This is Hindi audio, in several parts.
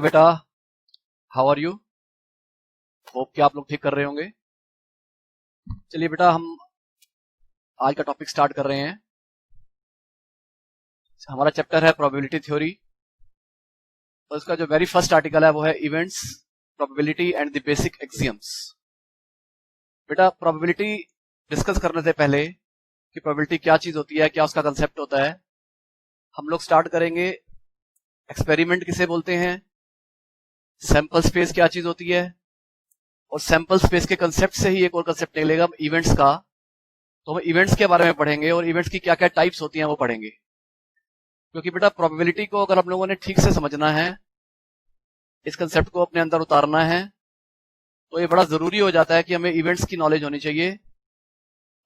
बेटा, हाउ आर यू? होप कि आप लोग ठीक कर रहे होंगे। चलिए बेटा, हम आज का टॉपिक स्टार्ट कर रहे हैं। हमारा चैप्टर है प्रोबेबिलिटी थ्योरी और उसका जो वेरी फर्स्ट आर्टिकल है वो है events, probability and the basic axioms. बेटा, प्रोबेबिलिटी डिस्कस करने से पहले कि प्रोबेबिलिटी क्या चीज होती है, क्या उसका कंसेप्ट होता है, हम लोग स्टार्ट करेंगे एक्सपेरिमेंट किसे बोलते हैं, सैंपल स्पेस क्या चीज होती है, और सैंपल स्पेस के कंसेप्ट से ही एक और कंसेप्ट निकलेगा इवेंट्स का। तो हम इवेंट्स के बारे में पढ़ेंगे और इवेंट्स की क्या क्या टाइप्स होती हैं वो पढ़ेंगे। क्योंकि बेटा, प्रोबेबिलिटी को अगर हम लोगों ने ठीक से समझना है, इस कंसेप्ट को अपने अंदर उतारना है, तो ये बड़ा जरूरी हो जाता है कि हमें इवेंट्स की नॉलेज होनी चाहिए,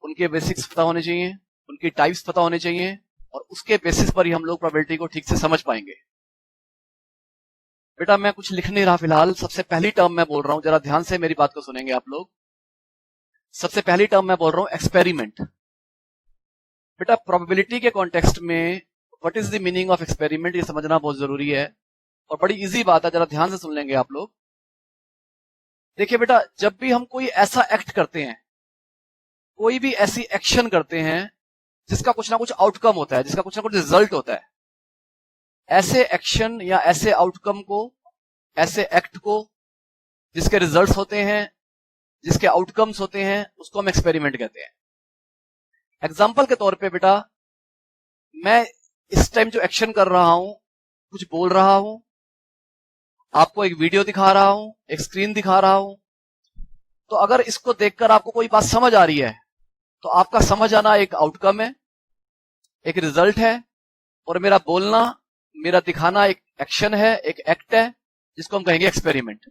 उनके बेसिक्स पता होने चाहिए, उनकी टाइप्स पता होने चाहिए, और उसके बेसिस पर ही हम लोग प्रोबेबिलिटी को ठीक से समझ पाएंगे। बेटा, मैं कुछ लिख नहीं रहा फिलहाल। सबसे पहली टर्म मैं बोल रहा हूं, जरा ध्यान से मेरी बात को सुनेंगे आप लोग। सबसे पहली टर्म मैं बोल रहा हूं एक्सपेरिमेंट। बेटा, प्रोबेबिलिटी के कॉन्टेक्स्ट में what is the meaning of experiment, ये समझना बहुत जरूरी है और बड़ी इजी बात है, जरा ध्यान से सुन लेंगे आप लोग। देखिए बेटा, जब भी हम कोई ऐसा एक्ट करते हैं, कोई भी ऐसी एक्शन करते हैं जिसका कुछ ना कुछ आउटकम होता है, जिसका कुछ ना कुछ रिजल्ट होता है, ऐसे एक्शन या ऐसे आउटकम को, ऐसे एक्ट को जिसके रिजल्ट्स होते हैं, जिसके आउटकम्स होते हैं, उसको हम एक्सपेरिमेंट कहते हैं। एग्जाम्पल के तौर पे बेटा, मैं इस टाइम जो एक्शन कर रहा हूं, कुछ बोल रहा हूं, आपको एक वीडियो दिखा रहा हूं, एक स्क्रीन दिखा रहा हूं, तो अगर इसको देखकर आपको कोई बात समझ आ रही है तो आपका समझ आना एक आउटकम है, एक रिजल्ट है, और मेरा बोलना, मेरा दिखाना एक एक्शन है, एक एक्ट है, जिसको हम कहेंगे एक्सपेरिमेंट।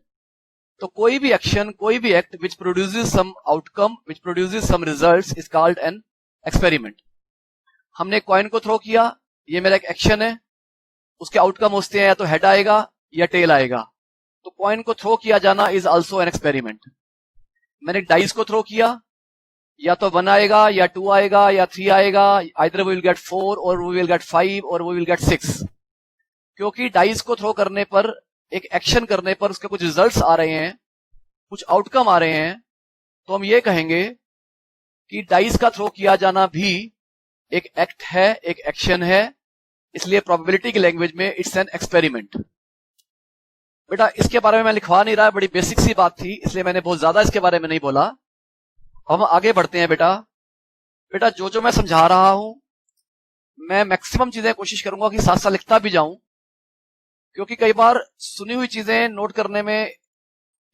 तो कोई भी एक्शन, कोई भी act which produces some outcome, which produces some results is called an experiment. हमने कॉइन को थ्रो किया, ये मेरा एक एक्शन है, उसके आउटकम होते हैं या तो हेड आएगा या टेल आएगा। तो कॉइन को थ्रो किया जाना इज ऑल्सो एन एक्सपेरिमेंट। मैंने डाइस को थ्रो किया, या तो 1 आएगा या 2 आएगा या 3 आएगा, आइदर वी विल गेट 4 और वी विल गेट 5 और वी विल गेट 6। क्योंकि डाइस को थ्रो करने पर, एक एक्शन करने पर उसके कुछ रिजल्ट्स आ रहे हैं, कुछ आउटकम आ रहे हैं, तो हम ये कहेंगे कि डाइस का थ्रो किया जाना भी एक एक्ट है, एक एक्शन है। इसलिए प्रोबेबिलिटी की लैंग्वेज में इट्स एन एक्सपेरिमेंट। बेटा, इसके बारे में मैं लिखवा नहीं रहा, बड़ी बेसिक सी बात थी, इसलिए मैंने बहुत ज्यादा इसके बारे में नहीं बोला। हम आगे बढ़ते हैं बेटा। बेटा, जो मैं समझा रहा हूं, मैं मैक्सिमम चीजें कोशिश करूंगा कि साथ साथ लिखता भी जाऊं, क्योंकि कई बार सुनी हुई चीजें नोट करने में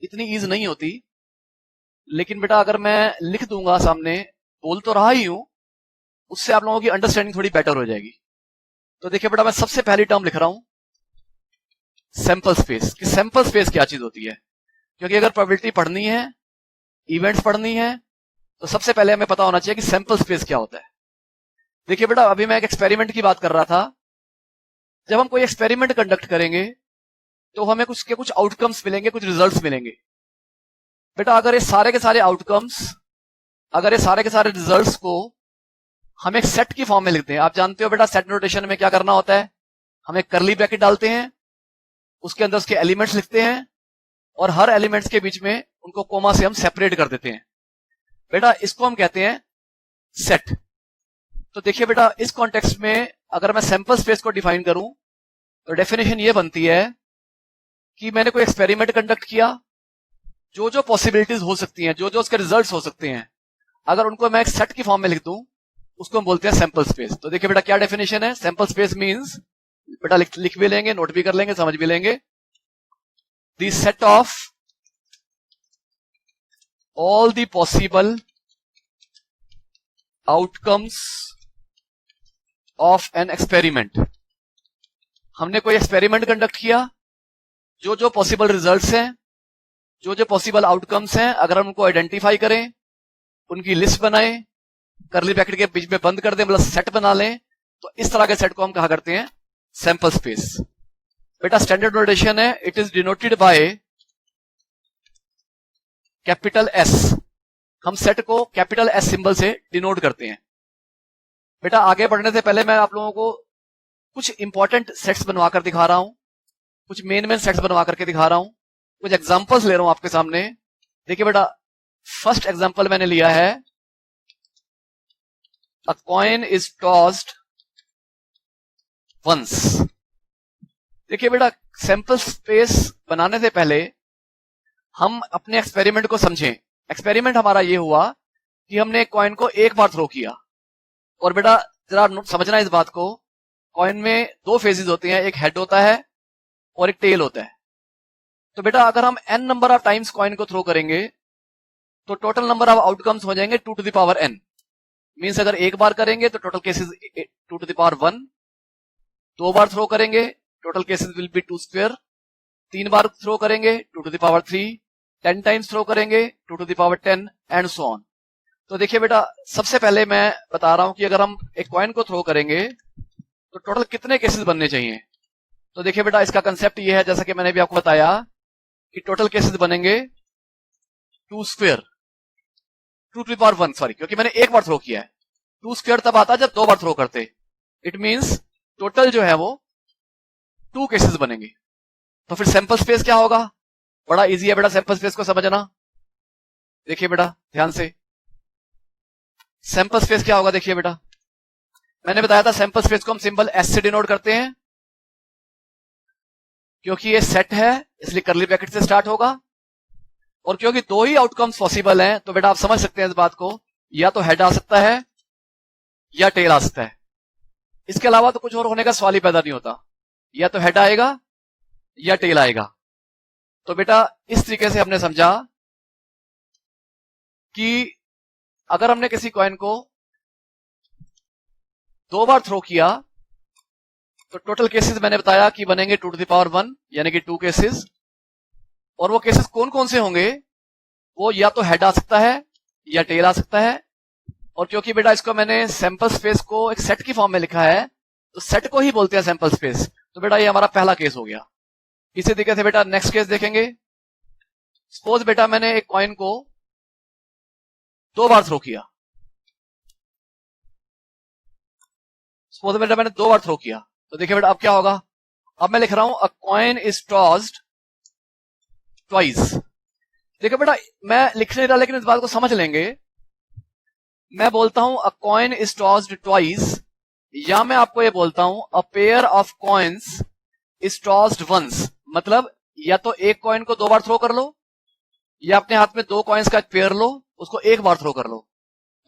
इतनी ईज नहीं होती। लेकिन बेटा, अगर मैं लिख दूंगा सामने, बोल तो रहा ही हूं, उससे आप लोगों की अंडरस्टैंडिंग थोड़ी बेटर हो जाएगी। तो देखिए बेटा, मैं सबसे पहली टर्म लिख रहा हूं सैंपल स्पेस। कि सैंपल स्पेस क्या चीज होती है, क्योंकि अगर प्रोबेबिलिटी पढ़नी है, इवेंट्स पढ़नी है, तो सबसे पहले हमें पता होना चाहिए कि सैंपल स्पेस क्या होता है। देखिए बेटा, अभी मैं एक एक्सपेरिमेंट की बात कर रहा था। जब हम कोई एक्सपेरिमेंट कंडक्ट करेंगे तो हमें कुछ आउटकम्स मिलेंगे, कुछ रिजल्ट्स मिलेंगे। बेटा, अगर ये सारे के सारे आउटकम्स, अगर ये सारे के सारे रिजल्ट्स को हम एक सेट की फॉर्म में लिखते हैं, आप जानते हो बेटा सेट नोटेशन में क्या करना होता है, हम एक कर्ली ब्रैकेट डालते हैं, उसके अंदर उसके एलिमेंट्स लिखते हैं, और हर एलिमेंट्स के बीच में उनको कोमा से हम सेपरेट कर देते हैं। बेटा, इसको हम कहते हैं सेट। तो देखिए बेटा, इस कॉन्टेक्स्ट में अगर मैं सैंपल स्पेस को डिफाइन करूं तो डेफिनेशन ये बनती है कि मैंने कोई एक्सपेरिमेंट कंडक्ट किया, जो पॉसिबिलिटीज हो सकती हैं, जो उसके रिजल्ट्स हो सकते हैं, अगर उनको मैं एक सेट की फॉर्म में लिख दूं, उसको हम बोलते हैं सैंपल स्पेस। तो देखिए बेटा, क्या डेफिनेशन है सैंपल स्पेस मींस, बेटा लिख भी लेंगे, नोट भी कर लेंगे, समझ भी लेंगे। The set of all the possible outcomes of an experiment। हमने कोई एक्सपेरिमेंट कंडक्ट किया, जो पॉसिबल रिजल्ट्स हैं, जो पॉसिबल आउटकम्स हैं, अगर हम उनको आइडेंटिफाई करें, उनकी लिस्ट बनाएं, कर्ली ब्रैकेट के बीच में बंद कर दें, मतलब सेट बना लें, तो इस तरह के सेट को हम कहा करते हैं सैंपल स्पेस। बेटा, स्टैंडर्ड नोटेशन है, it is denoted by capital S. हम सेट को कैपिटल एस सिंबल से डिनोट करते हैं। बेटा, आगे बढ़ने से पहले मैं आप लोगों को कुछ इंपॉर्टेंट सेट्स बनवा कर दिखा रहा हूं, कुछ मेन सेट्स बनवा करके दिखा रहा हूं, कुछ एग्जांपल्स ले रहा हूं आपके सामने। देखिए बेटा, फर्स्ट एग्जांपल मैंने लिया है, a coin is tossed once. देखिए बेटा, सैंपल स्पेस बनाने से पहले हम अपने एक्सपेरिमेंट को समझें। एक्सपेरिमेंट हमारा ये हुआ कि हमने कॉइन को एक बार थ्रो किया, और बेटा जरा समझना इस बात को, कॉइन में दो फेजेस होते हैं, एक हेड होता है और एक टेल होता है। तो बेटा अगर हम n number of times coin को थ्रो करेंगे तो टोटल नंबर ऑफ आउटकम्स हो जाएंगे 2 to the power n। Means अगर एक बार करेंगे तो total cases 2 to the power 1, दो बार थ्रो करेंगे total cases will be 2 square, तीन बार थ्रो करेंगे 2 to the power 3, 10 times throw करेंगे 2 to the power 10 and so on. तो देखिए बेटा, सबसे पहले मैं बता रहा हूं कि अगर हम एक कॉइन को थ्रो करेंगे तो टोटल कितने केसेस बनने चाहिए। तो देखिए बेटा, इसका कंसेप्ट ये है, जैसा कि मैंने भी आपको बताया, कि टोटल केसेस बनेंगे 2 square 2 to the power 1, sorry, क्योंकि मैंने एक बार थ्रो किया है। 2 स्क्वायर तब आता है जब दो बार थ्रो करते। इट मींस टोटल जो है वो 2 केसेस बनेंगे। तो फिर सैंपल स्पेस क्या होगा? बड़ा इजी है बेटा सैंपल स्पेस को समझना। देखिए बेटा ध्यान से, सैंपल स्पेस क्या होगा। देखिए बेटा, मैंने बताया था सैंपल स्पेस को हम सिंबल एस से डिनोट करते हैं, क्योंकि ये सेट है इसलिए करली ब्रैकेट से स्टार्ट होगा, और क्योंकि दो ही आउटकम्स पॉसिबल हैं तो बेटा आप समझ सकते हैं इस बात को, या तो हेड आ सकता है या टेल आ सकता है। इसके अलावा तो कुछ और होने का सवाल ही पैदा नहीं होता, या तो हेड आएगा या टेल आएगा। तो बेटा इस तरीके से हमने समझा कि अगर हमने किसी कॉइन को दो बार थ्रो किया तो टोटल केसेस मैंने बताया कि बनेंगे 2 टू द पावर 1, यानी कि 2 केसेस। और वो केसेस कौन कौन से होंगे? वो या तो हेड आ सकता है या टेल आ सकता है। और क्योंकि बेटा इसको मैंने सैंपल स्पेस को एक सेट की फॉर्म में लिखा है, तो सेट को ही बोलते हैं सैंपल स्पेस। तो बेटा ये हमारा पहला केस हो गया। इसी तरीके से बेटा नेक्स्ट केस देखेंगे। सपोज बेटा मैंने एक कॉइन को दो बार थ्रो किया, सपोज बेटा मैंने दो बार थ्रो किया, तो देखिए बेटा अब क्या होगा। अब मैं लिख रहा हूं a coin is tossed twice. देखिए बेटा मैं लिख नहीं रहा, लेकिन इस बात को समझ लेंगे। मैं बोलता हूं a coin is tossed twice, या मैं आपको ये बोलता हूं a pair of coins is tossed once. मतलब या तो एक कॉइन को दो बार थ्रो कर लो, या अपने हाथ में दो कॉइन्स का एक पेयर लो, उसको एक बार थ्रो कर लो।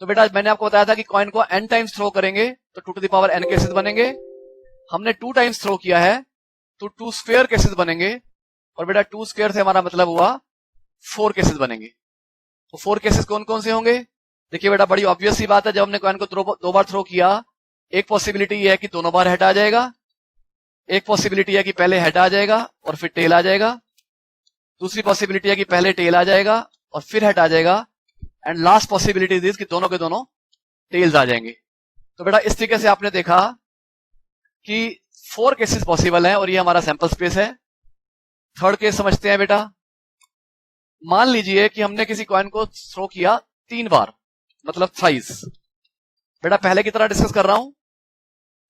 तो बेटा मैंने आपको बताया था कि कॉइन को n टाइम्स थ्रो करेंगे तो 2 to the power n cases बनेंगे। हमने 2 टाइम्स थ्रो किया है तो 2 स्क्वायर केसेस बनेंगे, और बेटा 2 स्क्वायर से हमारा मतलब हुआ 4 केसेस बनेंगे। तो 4 केसेस कौन कौन से होंगे? देखिए बेटा बड़ी ऑब्वियस सी बात है, जब हमने कॉइन को दो बार थ्रो किया, एक पॉसिबिलिटी ये है कि दोनों बार हेड आ जाएगा, एक पॉसिबिलिटी है कि पहले हेड आ जाएगा और फिर टेल आ जाएगा, दूसरी पॉसिबिलिटी है कि पहले टेल आ जाएगा और फिर हेड आ जाएगा, एंड लास्ट पॉसिबिलिटी इज कि दोनों के दोनों टेल्स आ जाएंगे। तो बेटा इस तरीके से आपने देखा कि 4 केसेस पॉसिबल है, और ये हमारा सैंपल स्पेस है। थर्ड केस समझते हैं बेटा। मान लीजिए कि हमने किसी कॉइन को थ्रो किया 3 बार, मतलब थ्राइस। बेटा पहले की तरह डिस्कस कर रहा हूं,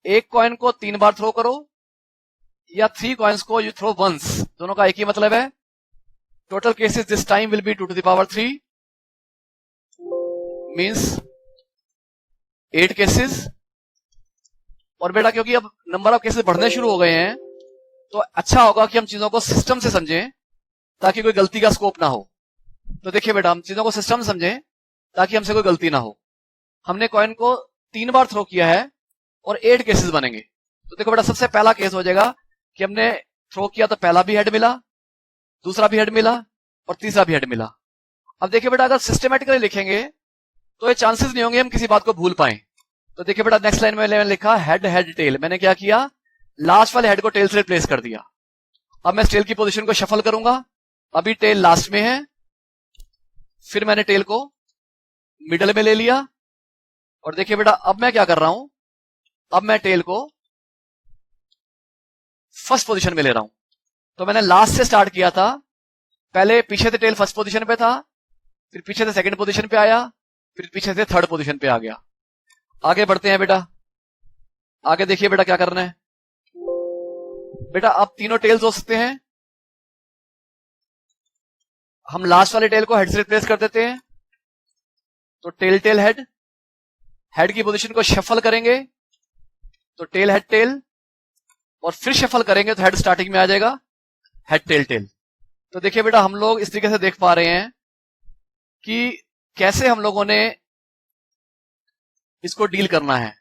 एक कॉइन को 3 बार थ्रो करो या 3 कॉइन्स को यू थ्रो वंस, दोनों का एक ही मतलब है। Total cases this time will be 2 to the power 3, means 8 cases. और बेटा क्योंकि अब नंबर ऑफ केसेस बढ़ने शुरू हो गए हैं, तो अच्छा होगा कि हम चीजों को सिस्टम से समझें ताकि कोई गलती का स्कोप ना हो। तो देखिए बेटा हम चीजों को सिस्टम से समझें ताकि हमसे कोई गलती ना हो। हमने कॉइन को 3 बार थ्रो किया है और 8 केसेस बनेंगे। तो देखो बेटा सबसे पहला केस हो जाएगा कि हमने थ्रो किया तो पहला भी हेड मिला, दूसरा भी हेड मिला और तीसरा भी हेड मिला। अब देखिए बेटा अगर सिस्टमेटिकली लिखेंगे तो ये चांसेस नहीं होंगे हम किसी बात को भूल पाए। तो देखिए बेटा नेक्स्ट लाइन में मैंने लिखा हेड हेड टेल। मैंने क्या किया, लास्ट वाले हेड को टेल से रिप्लेस कर दिया। अब मैं टेल की पोजीशन को शफल करूंगा, अभी टेल लास्ट में है, फिर मैंने टेल को मिडल में ले लिया, और देखिए बेटा अब मैं क्या कर रहा हूं, अब मैं टेल को फर्स्ट पोजीशन में ले रहा हूं। तो मैंने लास्ट से स्टार्ट किया था, पहले पीछे से टेल फर्स्ट पोजीशन पे था, फिर पीछे से सेकंड पोजीशन पे आया, फिर पीछे से थर्ड पोजीशन पे आ गया। आगे बढ़ते हैं बेटा, आगे देखिए बेटा क्या करना है। बेटा अब तीनों टेल्स हो सकते हैं, हम लास्ट वाले टेल को हेड से रिप्लेस कर देते हैं, तो टेल टेल हेड, हेड की पोजीशन को शफल करेंगे तो टेल हेड टेल, और फिर शफल करेंगे तो हेड स्टार्टिंग में आ जाएगा, हेड टेल टेल। तो देखिए बेटा हम लोग इस तरीके से देख पा रहे हैं कि कैसे हम लोगों ने इसको डील करना है।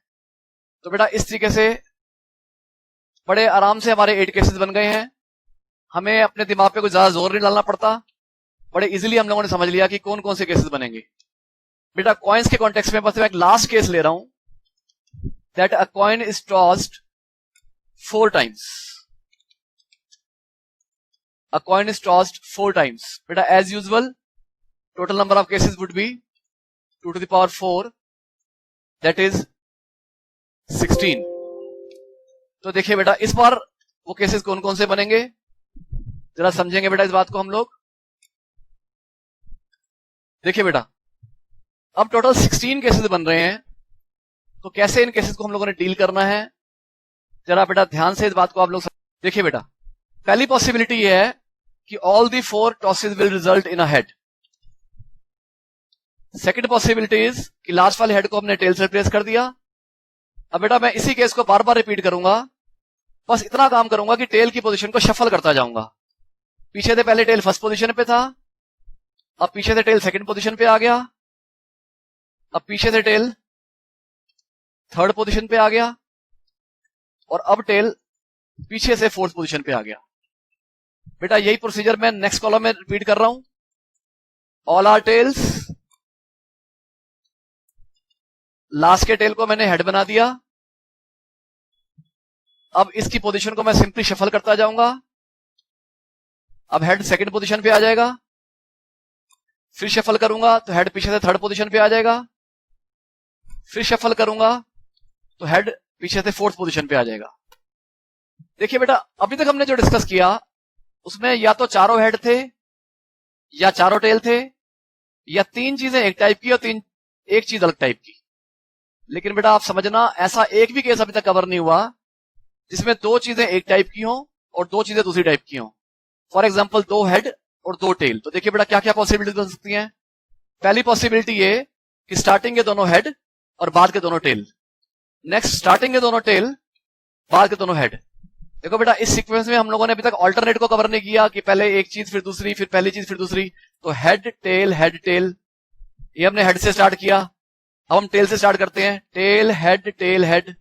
तो बेटा इस तरीके से बड़े आराम से हमारे 8 केसेस बन गए हैं, हमें अपने दिमाग पे कोई ज्यादा जोर नहीं डालना पड़ता, बड़े इजीली हम लोगों ने समझ लिया कि कौन कौन से केसेस बनेंगे। बेटा कॉइन्स के कॉन्टेक्स्ट में बस मैं एक लास्ट केस ले रहा हूं, that a coin is tossed 4 times, a coin is tossed 4 times. बेटा as usual total number of cases would be 2 to the power 4, that is 16. तो देखिए बेटा इस बार वो केसेस कौन कौन से बनेंगे जरा समझेंगे बेटा इस बात को हम लोग। देखिए बेटा अब टोटल 16 केसेस बन रहे हैं, तो कैसे इन केसेस को हम लोगों ने डील करना है जरा बेटा ध्यान से इस बात को आप लोग देखिए। बेटा पहली पॉसिबिलिटी ये है कि all the 4 tosses will result in a head. Second possibility is कि लास्ट वाले हेड को हमने टेल से रिप्लेस कर दिया। अब बेटा मैं इसी केस को बार बार रिपीट करूंगा, बस इतना काम करूंगा कि टेल की पोजीशन को शफल करता जाऊंगा। पीछे से पहले टेल फर्स्ट पोजीशन पे था, अब पीछे से टेल सेकंड पोजीशन पे आ गया, अब पीछे से टेल थर्ड पोजीशन पे आ गया, और अब टेल पीछे से फोर्थ पोजीशन पे आ गया। बेटा यही प्रोसीजर मैं नेक्स्ट कॉलम में रिपीट कर रहा हूं। ऑल आर टेल्स, लास्ट के टेल को मैंने हेड बना दिया, अब इसकी पोजीशन को मैं सिंपली शफल करता जाऊंगा। अब हेड सेकंड पोजीशन पे आ जाएगा, फिर शफल करूंगा तो हेड पीछे से थर्ड पोजीशन पे आ जाएगा, फिर शफल करूंगा तो हेड पीछे से फोर्थ पोजीशन पे आ जाएगा। देखिए बेटा अभी तक हमने जो डिस्कस किया उसमें या तो चारों हेड थे या चारों टेल थे, या 3 चीजें एक टाइप की और एक चीज अलग टाइप की। लेकिन बेटा आप समझना ऐसा एक भी केस अभी तक कवर नहीं हुआ जिसमें 2 चीजें एक टाइप की हों और 2 चीजें दूसरी टाइप की हों। फॉर एग्जाम्पल 2 हेड और 2 टेल। तो देखिए बेटा क्या क्या पॉसिबिलिटी बन सकती हैं। पहली पॉसिबिलिटी ये कि स्टार्टिंग के दोनों हेड और बाद के दोनों टेल। नेक्स्ट स्टार्टिंग के दोनों टेल, बाद के दोनों हेड। देखो बेटा इस सीक्वेंस में हम लोगों ने अभी तक ऑल्टरनेट को कवर नहीं किया कि पहले एक चीज फिर दूसरी, फिर पहली चीज फिर दूसरी। तो हेड टेल, ये हमने हेड से स्टार्ट किया, अब हम टेल से स्टार्ट करते हैं, टेल हेड।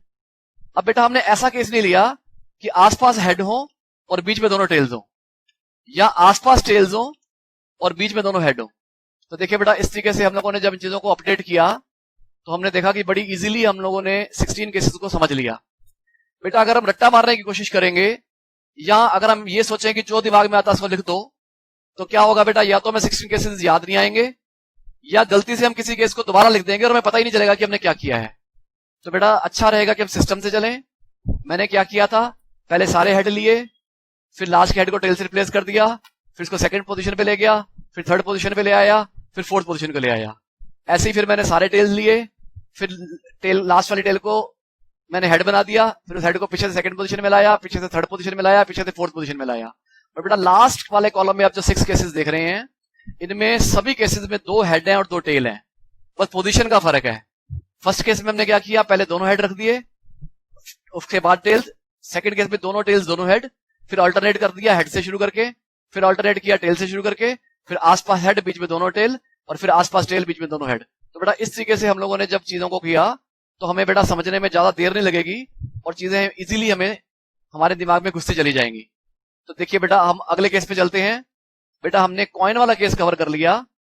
अब बेटा हमने ऐसा केस नहीं लिया कि आसपास हेड हो और बीच में दोनों टेल्स हो, या आसपास टेल्स हो और बीच में दोनों हेड हो। तो देखिए बेटा इस तरीके से हम लोगों ने जब इन चीजों को अपडेट किया तो हमने देखा कि बड़ी इजीली हम लोगों ने 16 केसेस को समझ लिया। बेटा अगर हम रट्टा मारने की कोशिश करेंगे या अगर हम ये सोचें कि जो दिमाग में आता है उसको लिख दो, तो क्या होगा बेटा, या तो हमें 16 केसेस याद नहीं आएंगे या गलती से हम किसी केस को दोबारा लिख देंगे और हमें पता ही नहीं चलेगा कि हमने क्या किया है। तो बेटा अच्छा रहेगा कि हम सिस्टम से चलें। मैंने क्या किया था, पहले सारे हेड लिए, फिर लास्ट के हेड को टेल से रिप्लेस कर दिया, फिर इसको सेकंड पोजीशन पे ले गया, फिर थर्ड पोजीशन पे ले आया, फिर फोर्थ पोजीशन पे ले आया। ऐसे ही फिर मैंने सारे टेल्स लिए, फिर टेल लास्ट वाली टेल को मैंने हेड बना दिया, फिर उस हेड को पीछे से सेकंड पोजीशन में लाया, पीछे से थर्ड पोजीशन में लाया, पीछे से फोर्थ पोजीशन में लाया। और बेटा लास्ट वाले कॉलम में आप जो 6 केसेस देख रहे हैं इनमें सभी केसेस में 2 हेड हैं और 2 टेल हैं, बस पोजीशन का फर्क है। फर्स्ट केस में हमने क्या किया, पहले दोनों हेड रख दिए, उसके बाद टेल्स। सेकंड केस में दोनों टेल्स दोनों हेड, फिर अल्टरनेट कर दिया हेड से शुरू करके, फिर अल्टरनेट किया टेल से शुरू करके, फिर आसपास हेड बीच में दोनों टेल, और फिर आसपास टेल बीच में दोनों हेड। तो बेटा इस तरीके से हम लोगों ने जब चीजों को किया तो हमें बेटा समझने में ज्यादा देर नहीं लगेगी और चीजें इजीली हमें हमारे दिमाग में घुसती चली जाएंगी। तो देखिए बेटा हम अगले केस पे चलते हैं। बेटा हमने कॉइन वाला केस कवर कर लिया,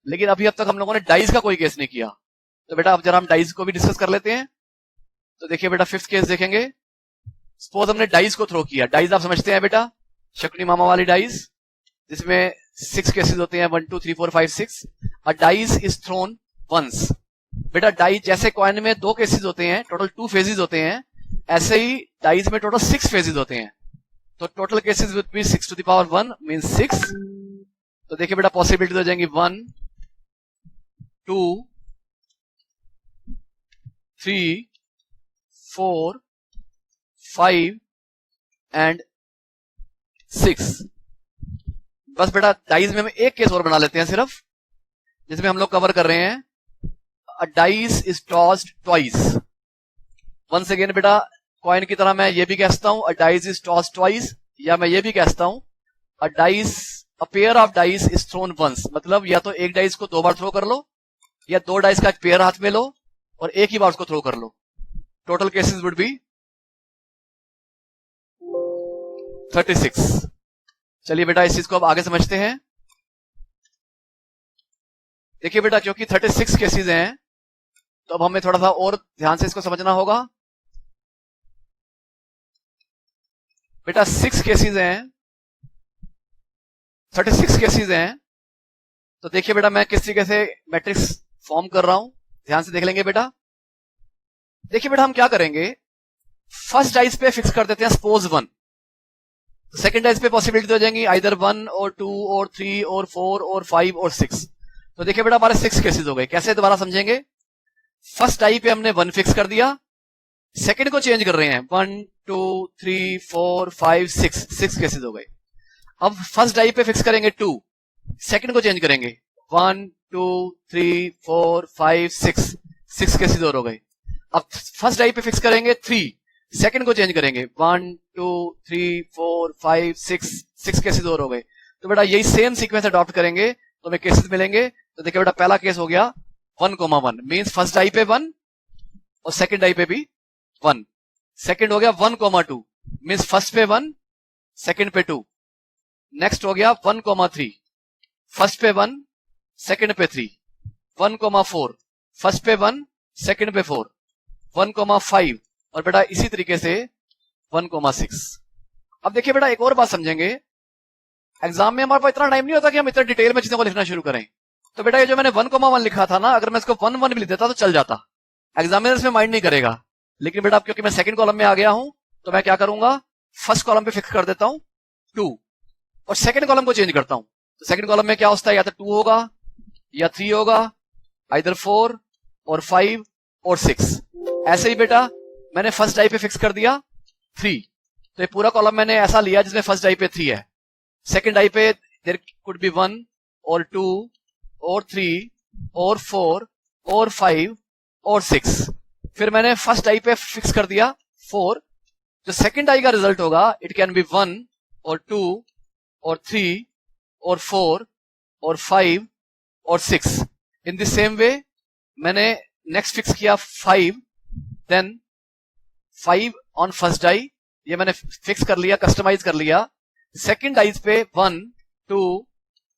लेकिन अभी अब तक हम लोगों ने डाइस का कोई केस नहीं किया। तो बेटा अब जरा हम डाइस को भी डिस्कस कर लेते हैं। तो देखिए बेटा 5th केस देखेंगे। सपोज हमने डाइस को थ्रो किया। डाइस आप समझते हैं बेटा, शकुनी मामा वाली डाइस जिसमें 6 केसेस होते हैं, 1 2 3 4 5 6। A dice is thrown once. बेटा डाइस जैसे कॉइन में 2 केसेस होते हैं, टोटल 2 फेजेस होते हैं, ऐसे ही डाइस में टोटल 6 फेजेस होते हैं। तो total cases with be 6 to the power 1 means 6। तो देखिए बेटा पॉसिबिलिटी हो जाएंगी 1 2 3 4 5 एंड 6। बस बेटा डाइस में हम एक केस और बना लेते हैं सिर्फ, जिसमें हम लोग कवर कर रहे हैं a dice is tossed twice. Once again बेटा कॉइन की तरह मैं ये भी कह सकता हूं a dice is tossed twice, या मैं ये भी कह सकता हूं a pair of dice is thrown once. मतलब या तो एक डाइस को 2 बार थ्रो कर लो, या 2 डाइस का एक पेयर हाथ में लो और एक ही बार उसको थ्रो कर लो। Total cases would be 36। चलिए बेटा इस चीज को अब आगे समझते हैं। देखिए बेटा क्योंकि 36 केसेस हैं तो अब हमें थोड़ा सा और ध्यान से इसको समझना होगा। बेटा 6 केसेस हैं, 36 केसेस हैं, तो देखिए बेटा मैं किस तरीके से मैट्रिक्स फॉर्म कर रहा हूं, ध्यान से देख लेंगे बेटा। देखिए बेटा हम क्या करेंगे, फर्स्ट डाइस पे फिक्स कर देते हैं सपोज 1, सेकंड डाइस पे पॉसिबिलिटी हो जाएंगी आइदर 1 और 2 और 3 और 4 और 5 और 6। तो देखिए बेटा हमारे 6 केसेस हो गए। कैसे दोबारा समझेंगे, फर्स्ट डाई पे हमने 1 फिक्स कर दिया, सेकंड को चेंज कर रहे हैं 1 2 3 4 5 6 केसेस हो गए। अब फर्स्ट डाई पे फिक्स करेंगे 2, सेकंड को चेंज करेंगे 1 2 3 4 5 6 केसेस और हो गए। अब फर्स्ट डाई पे फिक्स करेंगे 3, सेकंड को चेंज करेंगे 1 2 3 4 5 6 केसेस और हो गए। तो बेटा यही सेम सीक्वेंस अडॉप्ट करेंगे तो हमें केसेस मिलेंगे। तो देखिए बेटा पहला केस हो गया 1,1 मींस फर्स्ट डाई पे 1 और सेकंड डाई पे भी 1। सेकंड हो गया 1,2 मींस फर्स्ट पे 1 सेकंड पे 2। नेक्स्ट हो गया 1,3 फर्स्ट पे 1 सेकंड पे 3। 1,4 फर्स्ट पे 1 सेकंड पे 4। 1,5 और बेटा इसी तरीके से 1,6। अब देखिए बेटा एक और बात समझेंगे, एग्जाम में हमारे पास इतना टाइम नहीं होता कि हम इतना डिटेल में चीजों को लिखना शुरू करें। तो बेटा ये जो मैंने 1,1 लिखा था ना, अगर मैं इसको 1 भी लिख देता तो चल जाता, एग्जामिनर इसमें माइंड नहीं करेगा। लेकिन बेटा क्योंकि मैं सेकंड कॉलम में आ गया हूं तो मैं क्या करूंगा, फर्स्ट कॉलम पे फिक्स कर देता हूं 2 और सेकंड कॉलम को चेंज करता हूं। तो सेकंड कॉलम में क्या होता है, या तो 2 होगा या 3 होगा, आइदर 4 और 5 और 6। ऐसे ही बेटा मैंने फर्स्ट डाई पे फिक्स कर दिया 3, तो ये पूरा कॉलम मैंने ऐसा लिया जिसमें फर्स्ट डाई पे 3 है। सेकंड डाई पे देयर कुड बी 1 और 2 और 3 और 4 और 5 और 6। फिर मैंने फर्स्ट डाई पे फिक्स कर दिया 4, जो सेकंड डाई का रिजल्ट होगा इट कैन बी 1 और 2 और 3 और 4 और 5 और 6। इन द सेम वे मैंने नेक्स्ट फिक्स किया 5, देन 5 ऑन फर्स्ट डाई, ये मैंने फिक्स कर लिया, कस्टमाइज कर लिया। सेकंड डाइज पे 1 2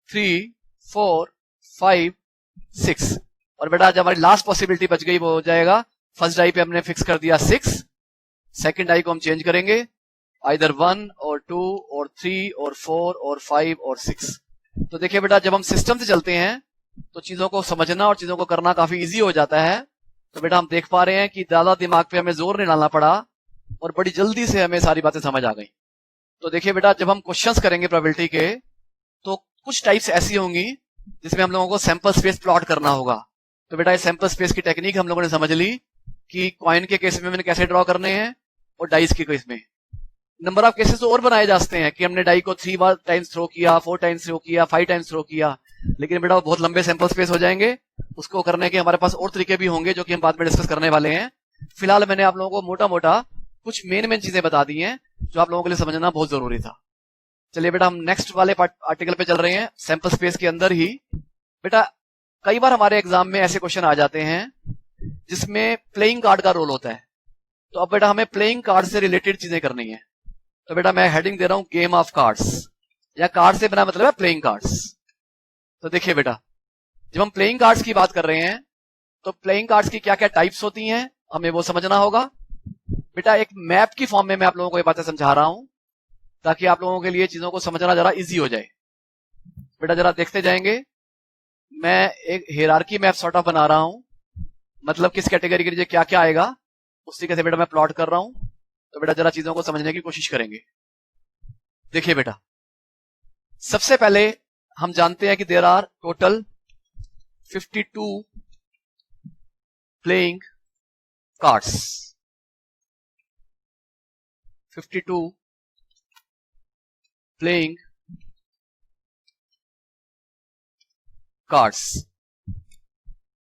3 4 5 6 और बेटा जब हमारी लास्ट पॉसिबिलिटी बच गई वो हो जाएगा, फर्स्ट डाई पे हमने फिक्स कर दिया 6, सेकंड डाई को हम चेंज करेंगे आइदर 1 और 2 और 3 और 4 और 5 और 6। तो देखिए बेटा जब हम सिस्टम से चलते हैं तो चीजों को समझना और चीजों को करना काफी इजी हो जाता है। तो बेटा हम देख पा रहे हैं कि ज्यादा दिमाग पे हमें जोर नहीं डालना पड़ा और बड़ी जल्दी से हमें सारी बातें समझ आ गई। तो देखिए बेटा जब हम क्वेश्चंस करेंगे प्रोबेबिलिटी के तो कुछ टाइप्स ऐसी होंगी जिसमें हम लोगों को सैंपल स्पेस प्लॉट करना होगा। तो बेटा ये सैंपल स्पेस की टेक्निक हम लोगों ने समझ ली कि कॉइन के केस में मैंने कैसे ड्रॉ करने हैं और डाइस के केस में। नंबर ऑफ केसेस तो और बनाए जा सकते हैं कि हमने डाई को 3 बार टाइम्स थ्रो किया, 4 टाइम्स थ्रो किया, 5 टाइम्स थ्रो किया, लेकिन बेटा वो बहुत लंबे सैंपल स्पेस हो जाएंगे। उसको करने के हमारे पास और तरीके भी होंगे जो कि हम बाद में डिस्कस करने वाले हैं। फिलहाल मैंने आप लोगों को मोटा मोटा कुछ मेन चीजें बता दी हैं जो आप लोगों के लिए समझना बहुत जरूरी था। चलिए बेटा हम नेक्स्ट वाले आर्टिकल पे चल रहे हैं, सैंपल स्पेस के अंदर ही। बेटा कई बार हमारे एग्जाम में ऐसे क्वेश्चन आ जाते हैं जिसमें प्लेइंग कार्ड का रोल होता है। तो अब बेटा हमें प्लेइंग कार्ड से रिलेटेड चीजें करनी है। तो बेटा मैं हेडिंग दे रहा हूं गेम ऑफ कार्ड्स, या कार्ड से बना मतलब है प्लेइंग कार्ड्स। तो देखिए बेटा जब हम प्लेइंग कार्ड्स की बात कर रहे हैं तो प्लेइंग कार्ड्स की क्या क्या टाइप्स होती हैं हमें वो समझना होगा। बेटा एक मैप की फॉर्म में मैं आप लोगों को ये बातें समझा रहा हूं ताकि आप लोगों के लिए चीजों को समझना जरा इजी हो जाए। बेटा जरा देखते जाएंगे, मैं एक हियरार्की मैप सॉर्ट ऑफ बना रहा हूं, मतलब किस कैटेगरी के लिए क्या क्या आएगा उस तरीके से बेटा मैं प्लॉट कर रहा हूं। तो बेटा जरा चीजों को समझने की कोशिश करेंगे। देखिए बेटा सबसे पहले हम जानते हैं कि there are total 52 playing cards, 52 playing cards.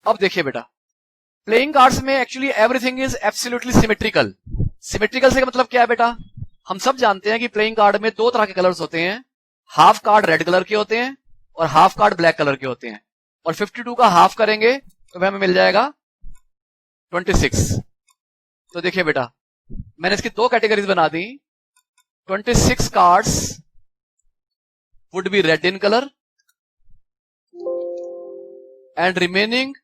अब देखिए बेटा, प्लेइंग कार्ड्स में actually everything is absolutely symmetrical. Symmetrical से मतलब क्या है बेटा, हम सब जानते हैं कि प्लेइंग कार्ड में दो तरह के कलर्स होते हैं, हाफ कार्ड रेड कलर के होते हैं और हाफ कार्ड ब्लैक कलर के होते हैं। और 52 का हाफ करेंगे तो हमें मिल जाएगा 26। तो देखिए बेटा, मैंने इसकी दो कैटेगरीज बना दी। 26 cards would be red in colour and remaining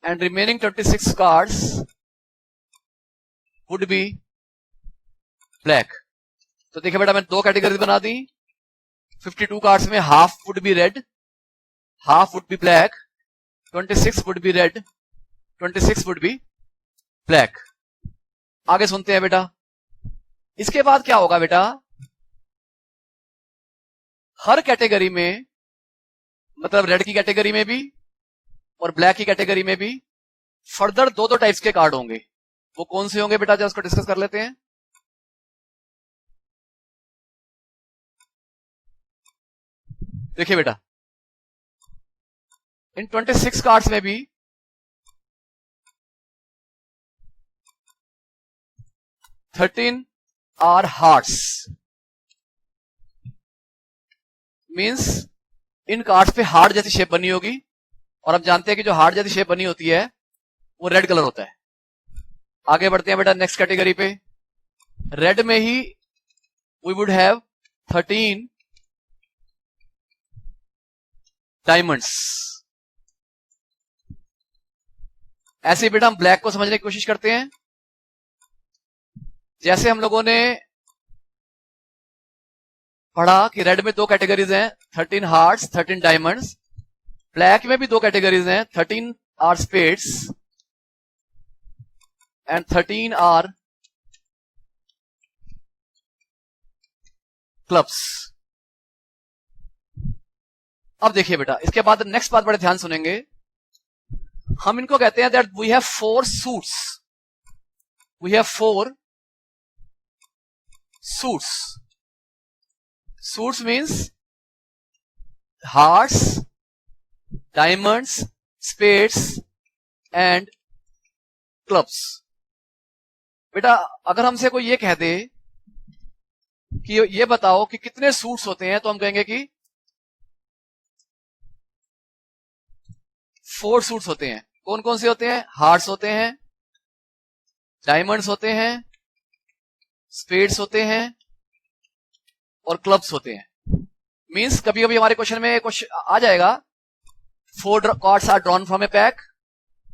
and remaining 26 cards would be black। तो देखिए बेटा, मैंने दो कैटेगरीज बना दी। 52 कार्ड्स में half would be red, half would be black, 26 would be red, 26 would be black. आगे सुनते हैं बेटा, इसके बाद क्या होगा बेटा, हर कैटेगरी में, मतलब रेड की कैटेगरी में भी और ब्लैक की कैटेगरी में भी फर्दर दो दो टाइप्स के कार्ड होंगे। वो कौन से होंगे बेटा, जब उसको डिस्कस कर लेते हैं। देखिए बेटा, इन 26 कार्ड्स में भी 13 our hearts, means in cards पे हार्ट जैसी शेप बनी होगी। और अब जानते हैं कि जो हार्ट जैसी शेप बनी होती है वो रेड कलर होता है। आगे बढ़ते हैं बेटा नेक्स्ट कैटेगरी पे। रेड में ही वी वुड हैव 13 डायमंड्स। ऐसे ही बेटा हम ब्लैक को समझने की कोशिश करते हैं। जैसे हम लोगों ने पढ़ा कि रेड में दो कैटेगरीज हैं, 13 हार्ट्स, 13 डायमंड्स। ब्लैक में भी दो कैटेगरीज हैं, 13 are spades and 13 are clubs. अब देखिए बेटा, इसके बाद नेक्स्ट बात बड़े ध्यान सुनेंगे। हम इनको कहते हैं that we have 4 suits. We have 4 suits. Suits means hearts, diamonds, spades and clubs. बेटा अगर हमसे कोई ये कह दे कि ये बताओ कि कितने सूट्स होते हैं, तो हम कहेंगे कि 4 सूट्स होते हैं। कौन कौन से होते हैं? हार्ट्स होते हैं, डायमंड्स होते हैं, स्पेड्स होते हैं और क्लब्स होते हैं। मींस कभी कभी हमारे क्वेश्चन में क्वेश्चन आ जाएगा, 4 cards are drawn from a pack.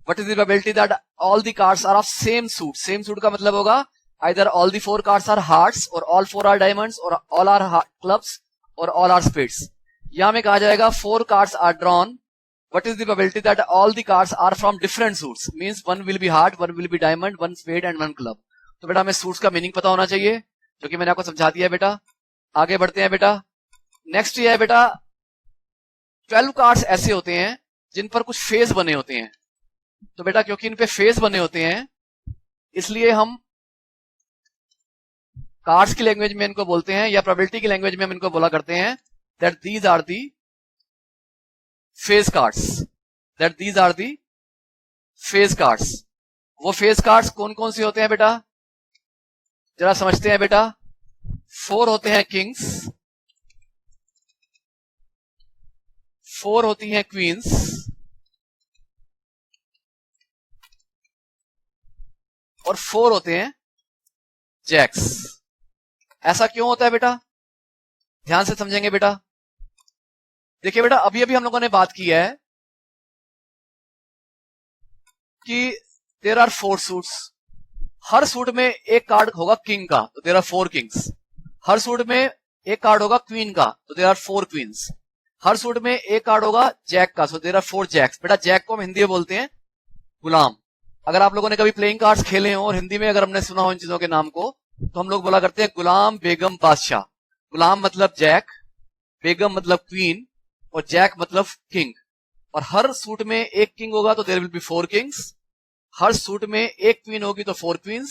What is the probability that all the cards are of same suit? Same suit का मतलब होगा either all the 4 cards are hearts or all 4 are diamonds or all are clubs or all are spades. यहां में कहा जाएगा 4 cards are drawn. What is the probability that all the cards are from different suits? Means one will be heart, one will be diamond, one spade and one club. तो बेटा हमें suits का मीनिंग पता होना चाहिए, जो कि मैंने आपको समझा दिया है बेटा। आगे बढ़ते हैं बेटा। नेक्स्ट ये है बेटा, 12 कार्ड्स ऐसे होते हैं जिन पर कुछ फेस बने होते हैं। तो बेटा क्योंकि इन पे फेस बने होते हैं, इसलिए हम कार्ड्स की लैंग्वेज में इनको बोलते हैं, या प्रोबेबिलिटी की लैंग्वेज में हम इनको बोला करते हैं that these are the face cards. That these are the face cards. वो फेस कार्ड्स कौन कौन से होते हैं बेटा, जरा समझते हैं बेटा। 4 होते हैं किंग्स, 4 होती हैं क्वींस, और 4 होते हैं जैक्स। ऐसा क्यों होता है बेटा, ध्यान से समझेंगे बेटा। देखिए बेटा, अभी अभी हम लोगों ने बात की है कि देयर आर 4 सूट्स। हर सूट में एक कार्ड होगा किंग का, तो देयर आर 4 किंग्स। हर सूट में एक कार्ड होगा क्वीन का, तो देयर आर 4 क्वींस। हर सूट में एक कार्ड होगा जैक का, सो देयर आर 4 जैक्स। बेटा जैक को हम हिंदी में बोलते हैं गुलाम। अगर आप लोगों ने कभी प्लेइंग कार्ड्स खेले हो और हिंदी में अगर हमने सुना हो इन चीजों के नाम को, तो हम लोग बोला करते हैं गुलाम बेगम बादशाह। गुलाम मतलब जैक, बेगम मतलब क्वीन और जैक मतलब किंग। और हर सूट में एक किंग होगा तो देयर विल बी 4 किंग्स, हर सूट में एक क्वीन होगी तो 4 क्वींस,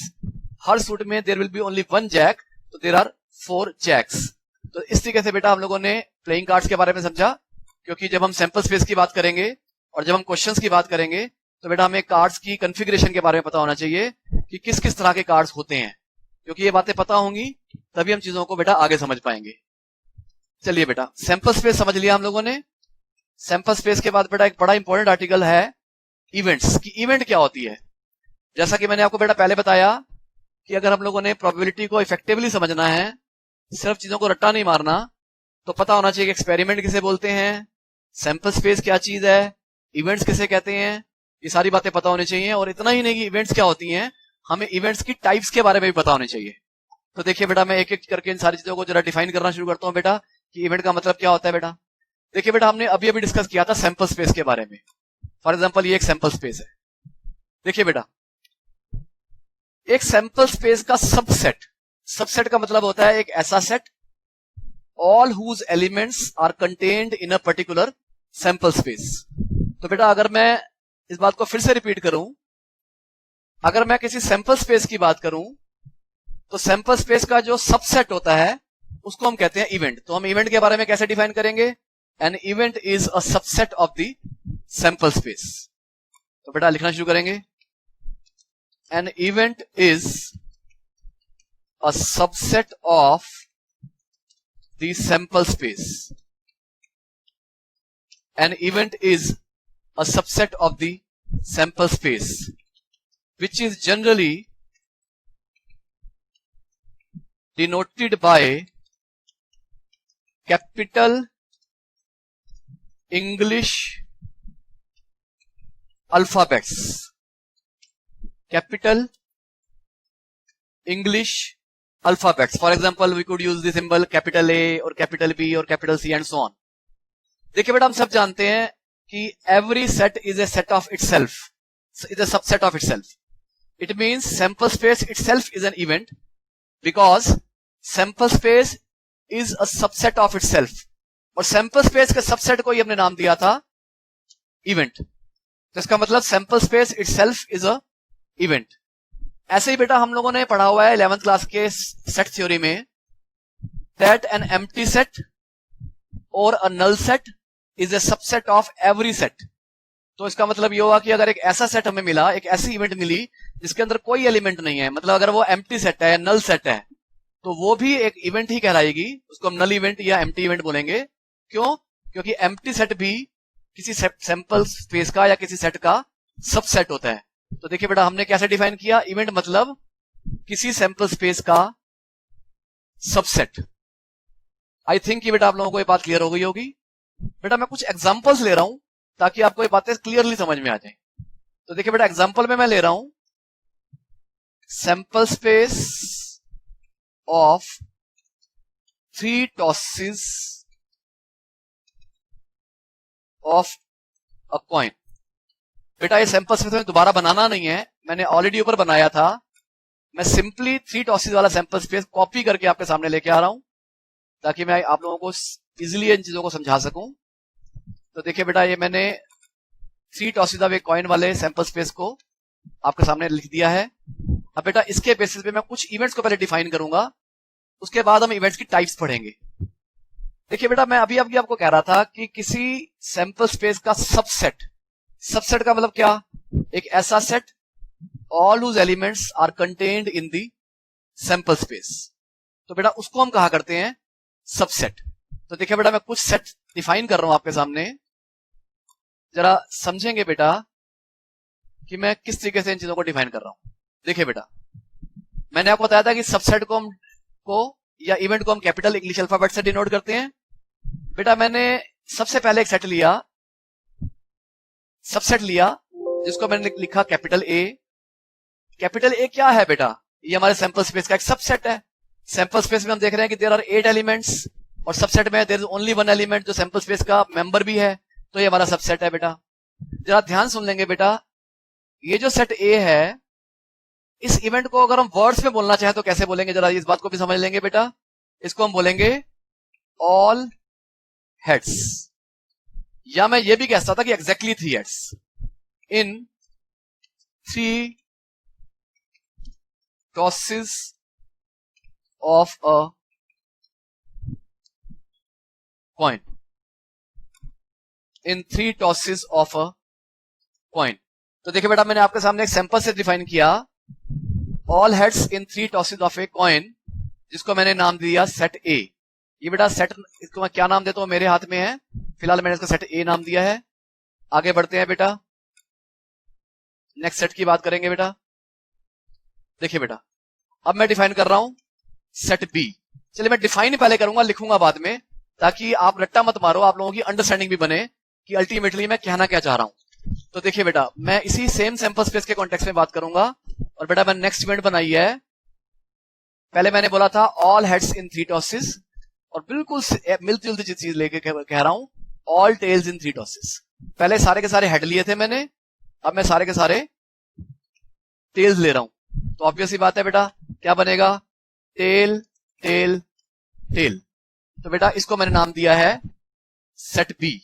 हर सूट में there will be only 1 jack तो देयर आर 4 जैक्स। तो इस तरीके से बेटा हम लोगों ने प्लेइंग कार्ड्स के बारे में समझा, क्योंकि जब हम सैंपल स्पेस की बात करेंगे और जब हम क्वेश्चंस की बात करेंगे तो बेटा हमें कार्ड्स की कॉन्फ़िगरेशन के बारे में पता होना चाहिए कि किस किस तरह के कार्ड्स होते हैं, क्योंकि ये बातें पता होंगी तभी हम चीजों को बेटा आगे समझ पाएंगे। चलिए बेटा सैंपल स्पेस समझ लिया हम लोगों ने। सैंपल स्पेस के बाद बेटा एक बड़ा इंपॉर्टेंट आर्टिकल है इवेंट्स की। इवेंट क्या होती है? जैसा कि मैंने आपको बेटा पहले बताया कि अगर हम लोगों ने प्रोबेबिलिटी को इफेक्टिवली समझना है, सिर्फ चीजों को रट्टा नहीं मारना, तो पता होना चाहिए कि एक्सपेरिमेंट किसे बोलते हैं, सैंपल स्पेस क्या चीज है, इवेंट्स किसे कहते हैं, ये सारी बातें पता होनी चाहिए। और इतना ही नहीं कि इवेंट्स क्या होती हैं, हमें इवेंट्स की टाइप्स के बारे में भी पता होने चाहिए। तो देखिए बेटा मैं एक एक करके इन सारी चीजों को जरा डिफाइन करना शुरू करता हूं बेटा कि इवेंट का मतलब क्या होता है। बेटा देखिए बेटा हमने अभी अभी डिस्कस किया था सैंपल स्पेस के बारे में। फॉर एग्जांपल ये एक सैंपल स्पेस है। देखिए बेटा एक सैंपल स्पेस का सबसेट, सबसेट का मतलब होता है एक ऐसा set all whose elements are contained in a particular sample space. तो बेटा अगर मैं इस बात को फिर से रिपीट करूं, अगर मैं किसी सैंपल स्पेस की बात करूं तो सैंपल स्पेस का जो सबसेट होता है उसको हम कहते हैं इवेंट। तो हम इवेंट के बारे में कैसे डिफाइन करेंगे? An event is a subset of the sample space. तो बेटा लिखना शुरू करेंगे, an event is a subset of the sample space. An event is a subset of the sample space which is generally denoted by capital English alphabets. Capital English alphabets. For example, we could use the symbol capital A or capital B or capital C and so on. देखिए बेटा हम सब जानते हैं कि every set is a set of itself. Is a subset of itself. It means sample space itself is an event because sample space is a subset of itself. और sample space के subset को ही हमने नाम दिया था event। तो इसका मतलब sample space itself is a event। ऐसे ही बेटा हम लोगों ने पढ़ा हुआ है 11th क्लास के set theory में that an empty set or a null set is a subset of every set। तो इसका मतलब ये हुआ कि अगर एक ऐसा सेट हमें मिला, एक ऐसी इवेंट मिली जिसके अंदर कोई एलिमेंट नहीं है, मतलब अगर वो एम्प्टी सेट है, नल सेट है, तो वो भी एक इवेंट ही कहलाएगी। उसको हम नल इवेंट या एम्प्टी इवेंट बोलेंगे। क्यों? क्योंकि एम्प्टी सेट भी किसी सैंपल स्पेस का या किसी सेट का सबसेट होता है। तो देखिए बेटा हमने कैसे डिफाइन किया, इवेंट मतलब किसी सैंपल स्पेस का सबसेट। आई थिंक कि बेटा आप लोगों को ये बात क्लियर हो गई होगी। बेटा मैं कुछ एग्जांपल्स ले रहा हूं ताकि आपको ये बातें क्लियरली समझ में आ जाए। तो देखिए बेटा एग्जांपल में मैं ले रहा हूं sample space of 3 tosses of a coin. बेटा ये सैंपल स्पेस में दोबारा बनाना नहीं है, मैंने ऑलरेडी ऊपर बनाया था। मैं सिंपली 3 टॉसेस वाला सैंपल स्पेस कॉपी करके आपके सामने लेके आ रहा हूं ताकि मैं आप लोगों को इजिली इन चीजों को समझा सकूं। तो देखिए बेटा ये मैंने 3 टॉसेस ऑफ ए कॉइन वाले सैंपल स्पेस को आपके सामने लिख दिया है। अब बेटा इसके बेसिस पे मैं कुछ इवेंट्स को पहले डिफाइन करूंगा, उसके बाद हम इवेंट्स की टाइप्स पढ़ेंगे। देखिए बेटा मैं अभी आपको कह रहा था कि किसी सैंपल स्पेस का सबसेट, सबसेट का मतलब क्या? एक ऐसा set all whose elements are contained in the sample space. तो बेटा उसको हम कहा करते हैं सबसेट। तो देखिए बेटा मैं कुछ सेट डिफाइन कर रहा हूं आपके सामने, जरा समझेंगे बेटा कि मैं किस तरीके से इन चीजों को डिफाइन कर रहा हूं। देखिए बेटा मैंने आपको बताया था कि सबसेट को या इवेंट को हम कैपिटल इंग्लिश अल्फाबेट से डिनोट करते हैं। बेटा मैंने सबसे पहले एक सेट लिया, सबसेट लिया जिसको मैंने लिखा कैपिटल ए। कैपिटल ए क्या है बेटा? ये हमारे सैंपल स्पेस का एक सबसेट है। सैंपल स्पेस में हम देख रहे हैं कि देयर आर 8 एलिमेंट्स और सबसेट में देयर इज ओनली 1 एलिमेंट जो सैंपल स्पेस का मेंबर भी है, तो ये हमारा सबसेट है। बेटा जरा ध्यान सुन लेंगे बेटा, ये जो सेट ए है इस इवेंट को अगर हम वर्ड्स में बोलना चाहें तो कैसे बोलेंगे, जरा इस बात को भी समझ लेंगे बेटा। इसको हम बोलेंगे ऑल हेड्स, या मैं ये भी कह सकता था कि exactly 3 heads in 3 tosses of a coin, in 3 tosses of a coin। तो देखिए बेटा, मैंने आपके सामने एक सैंपल से डिफाइन किया all heads in 3 tosses of a coin, जिसको मैंने नाम दिया सेट ए। ये बेटा सेट, इसको मैं क्या नाम देता हूं, मेरे हाथ में है, फिलहाल मैंने इसको सेट ए नाम दिया है। आगे बढ़ते हैं बेटा, नेक्स्ट सेट की बात करेंगे बेटा। देखिए बेटा, अब मैं डिफाइन कर रहा हूं सेट बी। चलिए मैं डिफाइन पहले करूंगा, लिखूंगा बाद में, ताकि आप रट्टा मत मारो, आप लोगों की अंडरस्टैंडिंग भी बने कि अल्टीमेटली मैं कहना क्या चाह रहा हूं। तो देखिए बेटा, मैं इसी सेम सैंपल स्पेस के कॉन्टेक्स्ट में बात करूंगा। और बेटा मैंने नेक्स्ट इवेंट बनाई है, पहले मैंने बोला था ऑल हेड्स इन 3 टॉसेस, और बिल्कुल मिलती जुलती चीज लेके कह रहा हूं ऑल टेल्स इन 3 टॉसेस। पहले सारे के सारे हेड लिए थे मैंने, अब मैं सारे के सारे टेल्स ले रहा हूं। तो ऑब्वियस सी बात है बेटा, क्या बनेगा, टेल टेल टेल। तो बेटा इसको मैंने नाम दिया है सेट बी।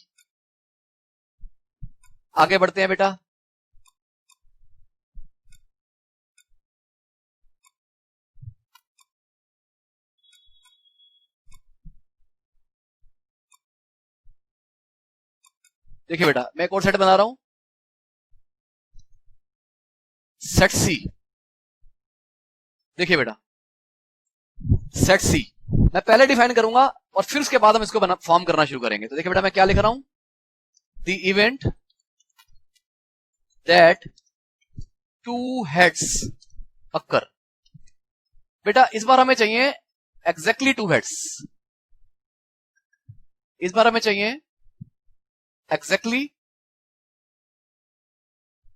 आगे बढ़ते हैं बेटा, देखिए बेटा मैं एक और सेट बना रहा हूं, सेट सी। देखिए बेटा सेट सी मैं पहले डिफाइन करूंगा और फिर उसके बाद हम इसको फॉर्म करना शुरू करेंगे। तो देखिए बेटा मैं क्या लिख रहा हूं, the event that 2 heads occur. बेटा इस बार हमें चाहिए एग्जैक्टली 2 हेड्स, इस बार हमें चाहिए एग्जैक्टली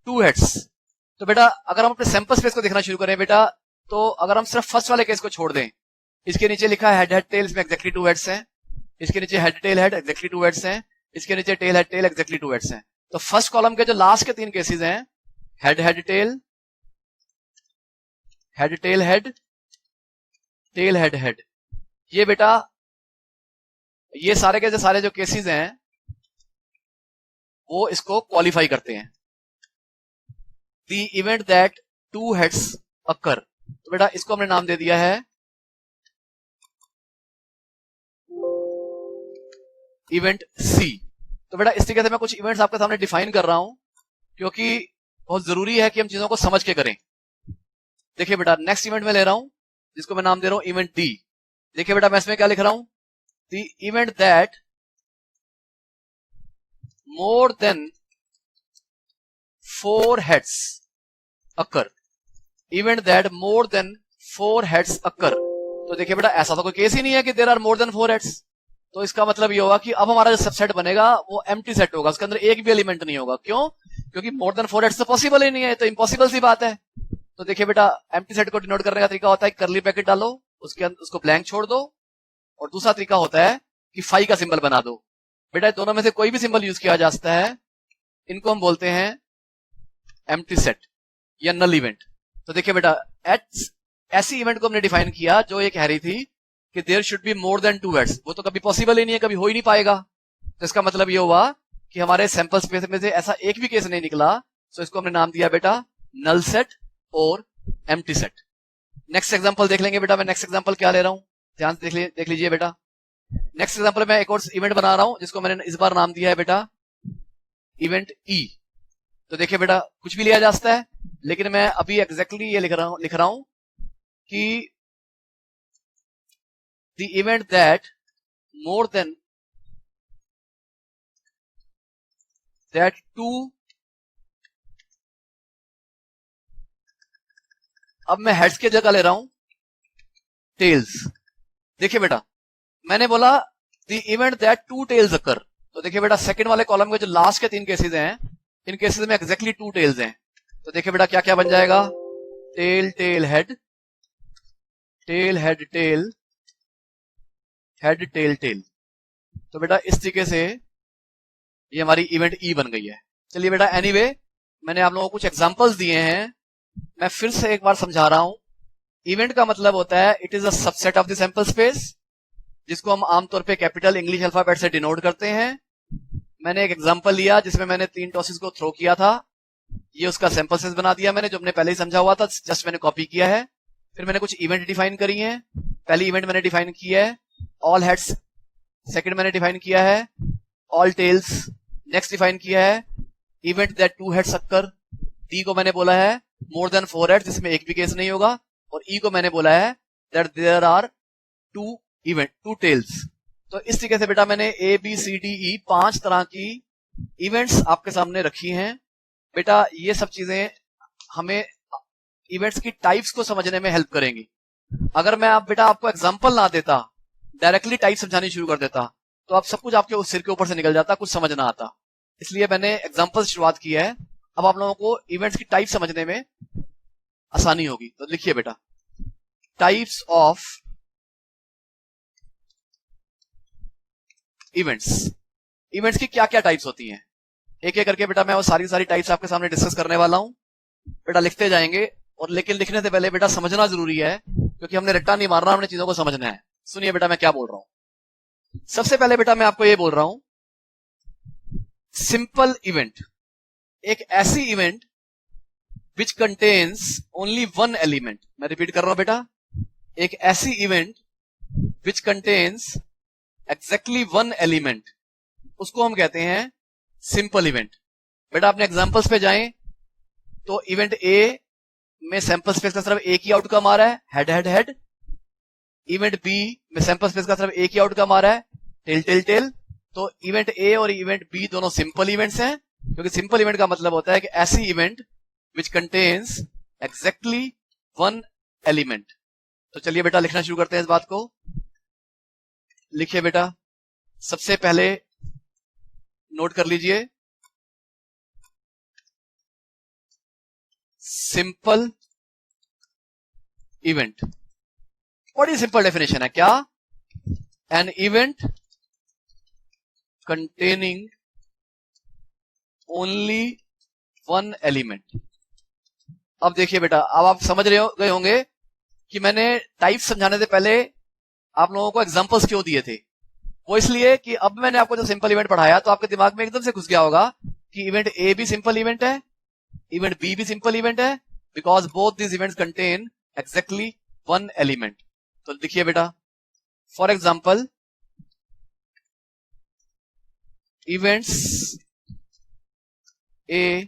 2 हेड्स। तो बेटा अगर हम अपने सैंपल स्पेस को देखना शुरू करें बेटा, तो अगर हम सिर्फ फर्स्ट वाले केस को छोड़ दें, इसके नीचे लिखा है हेड हेड टेल, इसमें एग्जैक्टली 2 हेड्स हैं, इसके नीचे head tail head exactly 2 heads हैं, इसके नीचे tell head tell exactly 2 heads हैं। तो फर्स्ट कॉलम के जो लास्ट के 3 केसेस हैं, head head tail, head tail head, tail head head, ये बेटा ये सारे के सारे जो केसेस हैं वो इसको क्वालिफाई करते हैं, the event that 2 heads occur. तो बेटा इसको हमने नाम दे दिया है इवेंट सी। तो बेटा इस तरीके से मैं कुछ इवेंट्स आपके सामने डिफाइन कर रहा हूं, क्योंकि बहुत जरूरी है कि हम चीजों को समझ के करें। देखिए बेटा नेक्स्ट इवेंट में ले रहा हूं, जिसको मैं नाम दे रहा हूं इवेंट डी। देखिए बेटा मैं इसमें क्या लिख रहा हूं, the event that more than 4 heads occur, event that more than 4 heads occur. तो देखिए बेटा ऐसा तो कोई केस ही नहीं है कि there are more than 4 heads. तो इसका मतलब ये होगा कि अब हमारा जो सबसेट बनेगा वो एम्प्टी सेट होगा, उसके अंदर एक भी एलिमेंट नहीं होगा। क्यों? क्योंकि मोर देन 4 हेड्स तो पॉसिबल ही नहीं है, तो इम्पॉसिबल सी बात है। तो देखिए बेटा एम्प्टी सेट को डिनोट करने का तरीका होता है करली ब्रैकेट डालो, उसके अंदर उसको ब्लैंक छोड़ दो, और दूसरा तरीका होता है कि फाई का सिंबल बना दो। बेटा दोनों में से कोई भी सिंबल यूज किया जा सकता है, इनको हम बोलते हैं एम्प्टी सेट या नल इवेंट। तो देखिए बेटा ऐसी इवेंट को हमने डिफाइन किया जो ये कह रही थी कि there should be more than 2 heads. वो तो कभी पॉसिबल ही नहीं है, कभी हो ही नहीं पाएगा। तो इसका मतलब ये हुआ कि हमारे सैंपल स्पेस में से ऐसा एक भी केस नहीं निकला। तो इसको हमने नाम दिया बेटा नल सेट और एम्प्टी सेट। नेक्स्ट एग्जांपल देख लेंगे बेटा, मैं नेक्स्ट एग्जांपल क्या ले रहा हूं, ध्यान से देख लीजिए बेटा। नेक्स्ट एग्जांपल में एक और इवेंट बना रहा हूं, जिसको मैंने इस बार नाम दिया है बेटा इवेंट ई। तो देखिए बेटा कुछ भी लिया जा सकता है, लेकिन मैं अभी एग्जैक्टली ये लिख रहा हूं कि the event that more than that 2। अब मैं हेड्स की जगह ले रहा हूं टेल्स। देखिए बेटा मैंने बोला द इवेंट दैट 2 टेल्स अकर। तो देखिए बेटा सेकंड वाले कॉलम के जो लास्ट के 3 केसेस हैं, इन केसेस में एग्जैक्टली 2 टेल्स हैं। तो देखिए बेटा क्या क्या बन जाएगा, tail tail head, tail head tail, head tail tail. तो बेटा इस तरीके से ये हमारी इवेंट ई बन गई है। चलिए बेटा एनीवे मैंने आप लोगों को कुछ एग्जांपल्स दिए हैं, मैं फिर से एक बार समझा रहा हूं। इवेंट का मतलब होता है it is a subset of the sample space, जिसको हम आमतौर पे कैपिटल इंग्लिश अल्फाबेट से डिनोट करते हैं। मैंने एक एग्जांपल लिया जिसमें मैंने 3 टॉसेस को थ्रो किया था। ये उसका सैंपल साइज बना दिया मैंने, जो हमने पहले ही समझा हुआ था, जस्ट मैंने कॉपी किया है। फिर मैंने कुछ इवेंट डिफाइन करी है। पहली इवेंट मैंने डिफाइन किया है ऑल हेड्स, सेकंड मैंने डिफाइन किया है ऑल टेल्स, नेक्स्ट डिफाइन किया है event that 2 heads occur. D को मैंने बोला है मोर देन 4 हेड्स, जिसमें एक भी केस नहीं होगा। और ई को मैंने बोला है दैट देयर आर 2 टेल्स। तो इस तरीके से बेटा मैंने ए बी सी डी ई 5 तरह की इवेंट्स आपके सामने रखी हैं। बेटा ये सब चीजें हमें इवेंट्स की टाइप्स को समझने में हेल्प करेंगी। अगर मैं बेटा आपको एग्जांपल ना देता, डायरेक्टली टाइप समझानी शुरू कर देता, तो आप सब कुछ आपके सिर के ऊपर से निकल जाता, कुछ समझ ना आता। इसलिए मैंने एग्जांपल से शुरुआत की है। अब आप लोगों को इवेंट्स की टाइप समझने में आसानी होगी। तो लिखिए बेटा, टाइप्स ऑफ इवेंट्स। इवेंट्स की क्या क्या टाइप्स होती हैं, एक एक करके बेटा मैं वो सारी टाइप्स आपके सामने डिस्कस करने वाला हूं। बेटा लिखते जाएंगे, और लेकिन लिखने से पहले बेटा समझना जरूरी है, क्योंकि हमने रट्टा नहीं मारना, हमने चीजों को समझना है। सुनिए बेटा मैं क्या बोल रहा हूं। सबसे पहले बेटा मैं आपको ये बोल रहा हूं, सिंपल इवेंट एक ऐसी event which contains only 1 element. मैं रिपीट कर रहा हूं बेटा, एक ऐसी event which contains exactly 1 element, उसको हम कहते हैं सिंपल इवेंट। बेटा अपने एग्जांपल्स पे जाएं तो इवेंट ए में सैंपल स्पेस का सिर्फ एक ही आउटकम आ रहा है, head head head. Event B में सैंपल स्पेस का सिर्फ एक ही आउटकम आ रहा है, टेल टेल टेल। तो इवेंट ए और इवेंट बी दोनों सिंपल इवेंट्स हैं, क्योंकि सिंपल इवेंट का मतलब होता है कि ऐसी event which contains exactly 1 element. तो चलिए बेटा लिखना शुरू करते हैं इस बात को। लिखिए बेटा, सबसे पहले नोट कर लीजिए, सिंपल इवेंट। बड़ी सिंपल डेफिनेशन है क्या? N event containing only 1 element. अब देखिए बेटा, अब आप समझ गए होंगे कि मैंने टाइप समझाने से पहले आप लोगों को एग्जांपल्स क्यों दिए थे। वो इसलिए कि अब मैंने आपको जो सिंपल इवेंट पढ़ाया तो आपके दिमाग में एकदम से घुस गया होगा कि इवेंट ए भी सिंपल इवेंट है, इवेंट बी भी सिंपल इवेंट है, because both this events contain exactly 1 element. तो देखिए बेटा, for example events A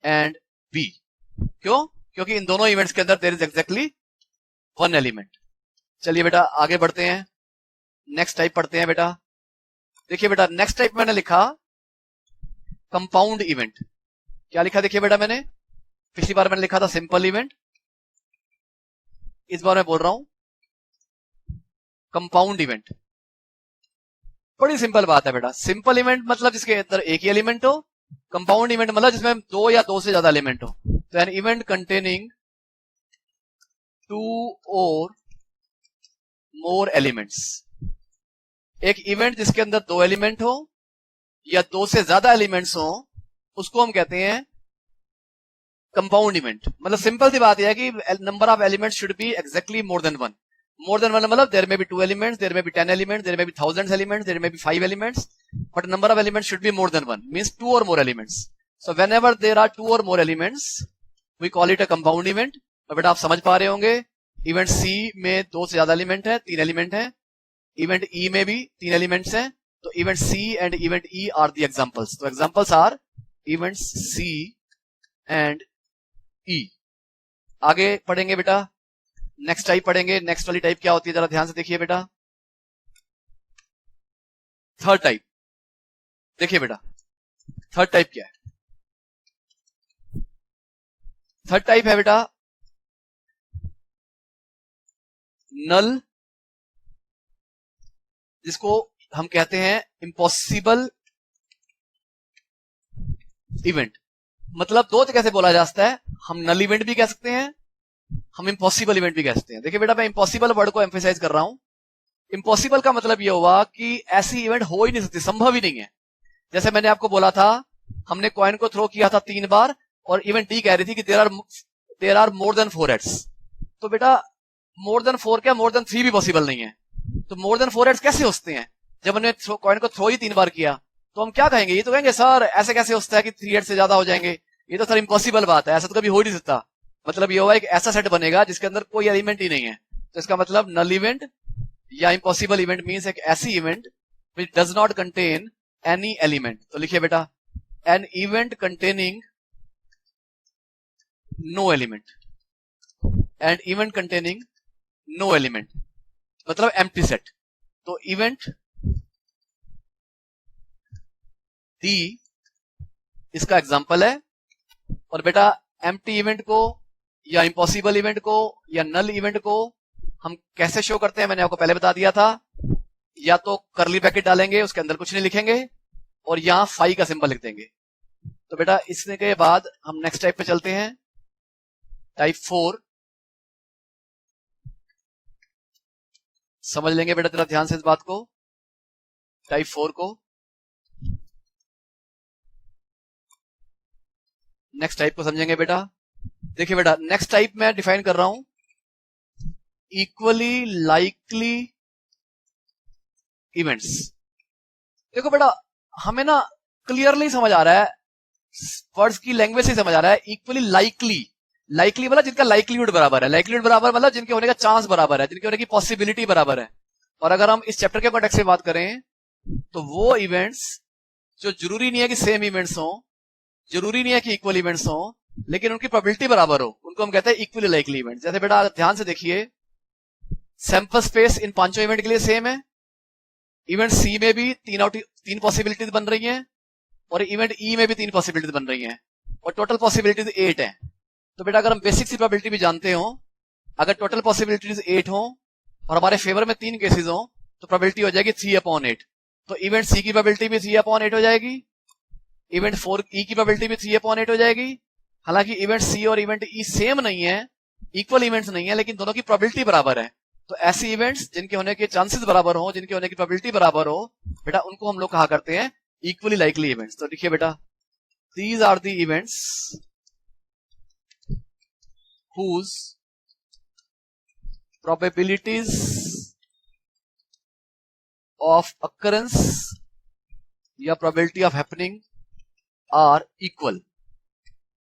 and B. क्यों? क्योंकि इन दोनों इवेंट्स के अंदर देयर इज एग्जैक्टली 1 एलिमेंट। चलिए बेटा आगे बढ़ते हैं, नेक्स्ट टाइप पढ़ते हैं बेटा। देखिए बेटा, नेक्स्ट टाइप मैंने लिखा कंपाउंड इवेंट। क्या लिखा देखिए बेटा मैंने, पिछली बार मैंने लिखा था सिंपल इवेंट, इस बार मैं बोल रहा हूं कंपाउंड इवेंट। बड़ी सिंपल बात है बेटा, सिंपल इवेंट मतलब जिसके अंदर एक ही एलिमेंट हो, कंपाउंड इवेंट मतलब जिसमें 2 या 2 से ज्यादा एलिमेंट हो। तो एन इवेंट कंटेनिंग 2 और मोर एलिमेंट्स। एक इवेंट जिसके अंदर 2 एलिमेंट हो या 2 से ज्यादा एलिमेंट्स हो, उसको हम कहते हैं कंपाउंड इवेंट। मतलब सिंपल सी बात यह है कि number of elements should be exactly more than 1। More than 1 मतलब there may be 2 elements, there may be 10 elements, there may be thousands elements, there may be 5 elements, but number of elements should be more than 1, means 2 और more elements. So whenever there are 2 और more elements we call it a compound event. तो बेटा आप समझ पा रहे होंगे, इवेंट सी में 2 से ज्यादा एलिमेंट है, 3 एलिमेंट है, इवेंट ई में भी 3 एलिमेंट्स हैं। तो event C and event E are the examples. तो examples are events C and E. आगे पढ़ेंगे बेटा, नेक्स्ट टाइप पढ़ेंगे। नेक्स्ट वाली टाइप क्या होती है, जरा ध्यान से देखिए बेटा, थर्ड टाइप। देखिए बेटा, थर्ड टाइप क्या है? थर्ड टाइप है बेटा नल, जिसको हम कहते हैं इम्पॉसिबल इवेंट। मतलब 2 तरीके से बोला जाता है, हम नल इवेंट भी कह सकते हैं, हम इम्पॉसिबल इवेंट भी कह सकते हैं। देखिए बेटा, मैं इम्पॉसिबल वर्ड को एम्फेसाइज कर रहा हूं। इम्पॉसिबल का मतलब यह हुआ कि ऐसी इवेंट हो ही नहीं सकती, संभव ही नहीं है। जैसे मैंने आपको बोला था, हमने कॉइन को थ्रो किया था 3 बार और इवेंट डी कह रही थी कि there are more than 4 heads. तो बेटा मोर देन 4 क्या, मोर देन 3 भी पॉसिबल नहीं है। तो मोर देन 4 हेड्स कैसे होते हैं? जब हमने कॉइन को थ्रो ही 3 बार किया तो हम क्या कहेंगे? ये तो कहेंगे सर ऐसे कैसे होता है कि 3 हेड से ज्यादा हो जाएंगे, ये तो सर इम्पॉसिबल बात है, ऐसा तो कभी हो ही नहीं सकता। मतलब ये हुआ एक ऐसा सेट बनेगा जिसके अंदर कोई एलिमेंट ही नहीं है। तो इसका मतलब नल इवेंट या इम्पॉसिबल इवेंट मींस एक ऐसी event which does not contain any element. तो लिखिए बेटा, an event containing no element, and event containing no element मतलब एम्प्टी सेट। तो इवेंट डी इसका एग्जांपल है। और बेटा एम्प्टी इवेंट को या इम्पॉसिबल इवेंट को या नल इवेंट को हम कैसे शो करते हैं, मैंने आपको पहले बता दिया था। या तो कर्ली ब्रैकेट डालेंगे, उसके अंदर कुछ नहीं लिखेंगे, और यहां फाई का सिंबल लिख देंगे। तो बेटा इसने के बाद हम नेक्स्ट टाइप पे चलते हैं, टाइप 4। समझ लेंगे बेटा तेरा ध्यान से इस बात को, टाइप 4 को। नेक्स्ट टाइप को समझेंगे बेटा। देखिए बेटा नेक्स्ट टाइप मैं डिफाइन कर रहा हूं, इक्वली लाइकली इवेंट्स। देखो बेटा हमें ना क्लियरली समझ आ रहा है, वर्ड्स की लैंग्वेज से समझ आ रहा है। इक्वली लाइकली, लाइकली मतलब जिनका लाइकलीहुड बराबर है, लाइकलीहुड बराबर मतलब जिनके होने का चांस बराबर है, जिनके होने की पॉसिबिलिटी बराबर है। और अगर हम इस चैप्टर के कॉन्टेक्स्ट से बात करें तो वो इवेंट्स जो जरूरी नहीं है कि सेम इवेंट्स हो, जरूरी नहीं है कि इक्वल इवेंट्स हो, लेकिन उनकी प्रोबेबिलिटी बराबर हो, उनको हम कहते हैं इक्वली लाइकली इवेंट। जैसे बेटा ध्यान से देखिए, सैंपल स्पेस इन पांचों इवेंट के लिए सेम है। इवेंट सी में भी तीन पॉसिबिलिटीज बन रही हैं, और इवेंट ई में भी 3 पॉसिबिलिटीज बन रही हैं, और टोटल पॉसिबिलिटीज 8 है। तो बेटा अगर हम बेसिक सी प्रोबेबिलिटी भी जानते हो, अगर टोटल पॉसिबिलिटीज 8 हो और हमारे फेवर में 3 केसेस हो, तो प्रोबेबिलिटी हो जाएगी 3/8। तो इवेंट सी की प्रोबेबिलिटी भी 3/8 हो जाएगी, इवेंट 4 ई की प्रोबेबिलिटी भी 3/8 हो जाएगी। हालांकि इवेंट सी और इवेंट ई सेम नहीं है, इक्वल इवेंट्स नहीं है, लेकिन दोनों की प्रोबेबिलिटी बराबर है। तो ऐसी इवेंट्स जिनके होने के चांसेस बराबर हो, जिनके होने की प्रोबेबिलिटी बराबर हो, बेटा उनको हम लोग कहा करते हैं इक्वली लाइकली इवेंट्स। तो देखिए बेटा, these are the events whose probabilities of occurrence या probability of happening are equal।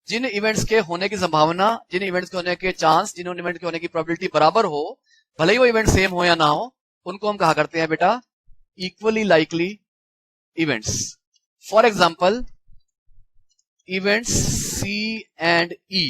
जिन इवेंट्स के होने की संभावना, जिन इवेंट्स के होने के चांस, जिन इवेंट के होने की प्रोबेबिलिटी बराबर हो, भले ही वो इवेंट सेम हो या ना हो, उनको हम कहा करते हैं बेटा equally likely events. For example events C and E.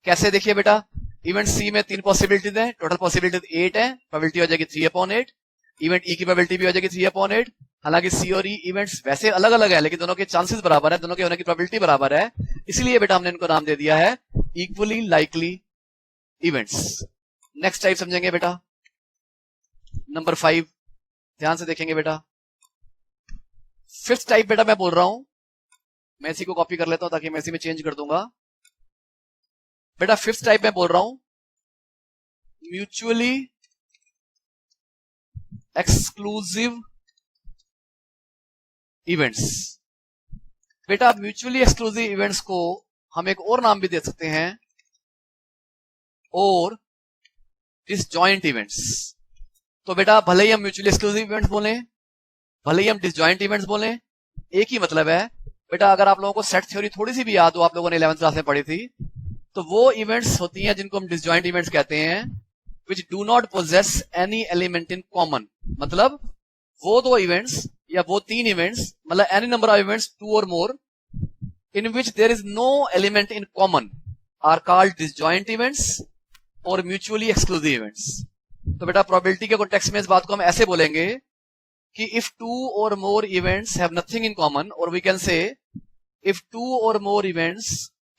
कैसे? देखिए बेटा, इवेंट सी में 3 पॉसिबिलिटीज है, टोटल पॉसिबिलिटीज 8 है, प्रोबेबिलिटी हो जाएगी 3/8। इवेंट ई की प्रोबेबिलिटी भी हो जाएगी 3/8। हालांकि सी और ई इवेंट्स वैसे अलग अलग है, लेकिन दोनों के चांसेस बराबर है, दोनों के होने की प्रोबेबिलिटी बराबर है, इसलिए बेटा हमने इनको नाम दे दिया है equally likely events. Next type समझेंगे बेटा, नंबर 5, ध्यान से देखेंगे बेटा। 5th टाइप बेटा मैं बोल रहा हूं, मैं इसी को कॉपी कर लेता हूं ताकि मैं इसी में चेंज कर दूंगा। बेटा 5th टाइप में बोल रहा हूं म्यूचुअली एक्सक्लूसिव इवेंट्स। बेटा म्यूचुअली एक्सक्लूसिव इवेंट्स को हम एक और नाम भी दे सकते हैं, और डिसजॉइंट इवेंट्स। तो बेटा भले ही हम म्यूचुअली एक्सक्लूसिव इवेंट्स बोलें, भले ही हम डिसजॉइंट इवेंट्स बोलें, एक ही मतलब है। बेटा अगर आप लोगों को सेट थ्योरी थोड़ी सी भी याद हो, आप लोगों ने 11th क्लास में पढ़ी थी, तो वो इवेंट्स होती हैं जिनको हम डिसजॉइंट इवेंट्स कहते हैं, which do not possess any element in common. मतलब वो 2 इवेंट्स या वो 3 इवेंट्स, मतलब एनी नंबर ऑफ इवेंट्स 2 और more in which there is no element in common are called disjoint events और म्यूचुअली एक्सक्लूसिव इवेंट्स। तो बेटा प्रोबेबिलिटी के कॉन्टेक्स्ट में इस बात को हम ऐसे बोलेंगे कि if 2 or more events have nothing in common, or we can say if 2 or more events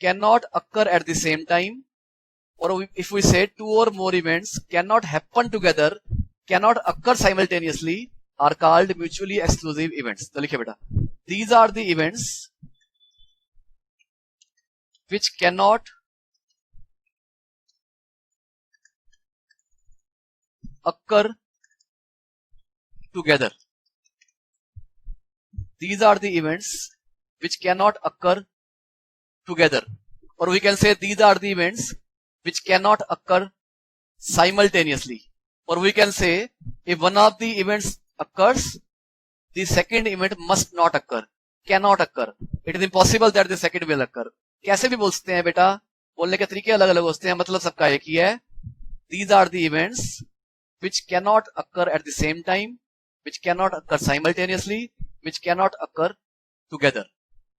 cannot occur at the same time, or if we say 2 or more events cannot happen together, cannot occur simultaneously, are called mutually exclusive events। तो लिखिए बेटा, these are the events which cannot occur together। These are the events which cannot occur together, or we can say these are the events which cannot occur simultaneously, और we can say if one of the events occurs the second event must not occur, can not occur, it is impossible that the second will occur. कैसे भी बोल सकते हैं बेटा, बोलने के तरीके अलग अलग होते हैं, मतलब सबका एक ही है। These are the events which cannot occur at the same time, which cannot occur simultaneously, which cannot occur together।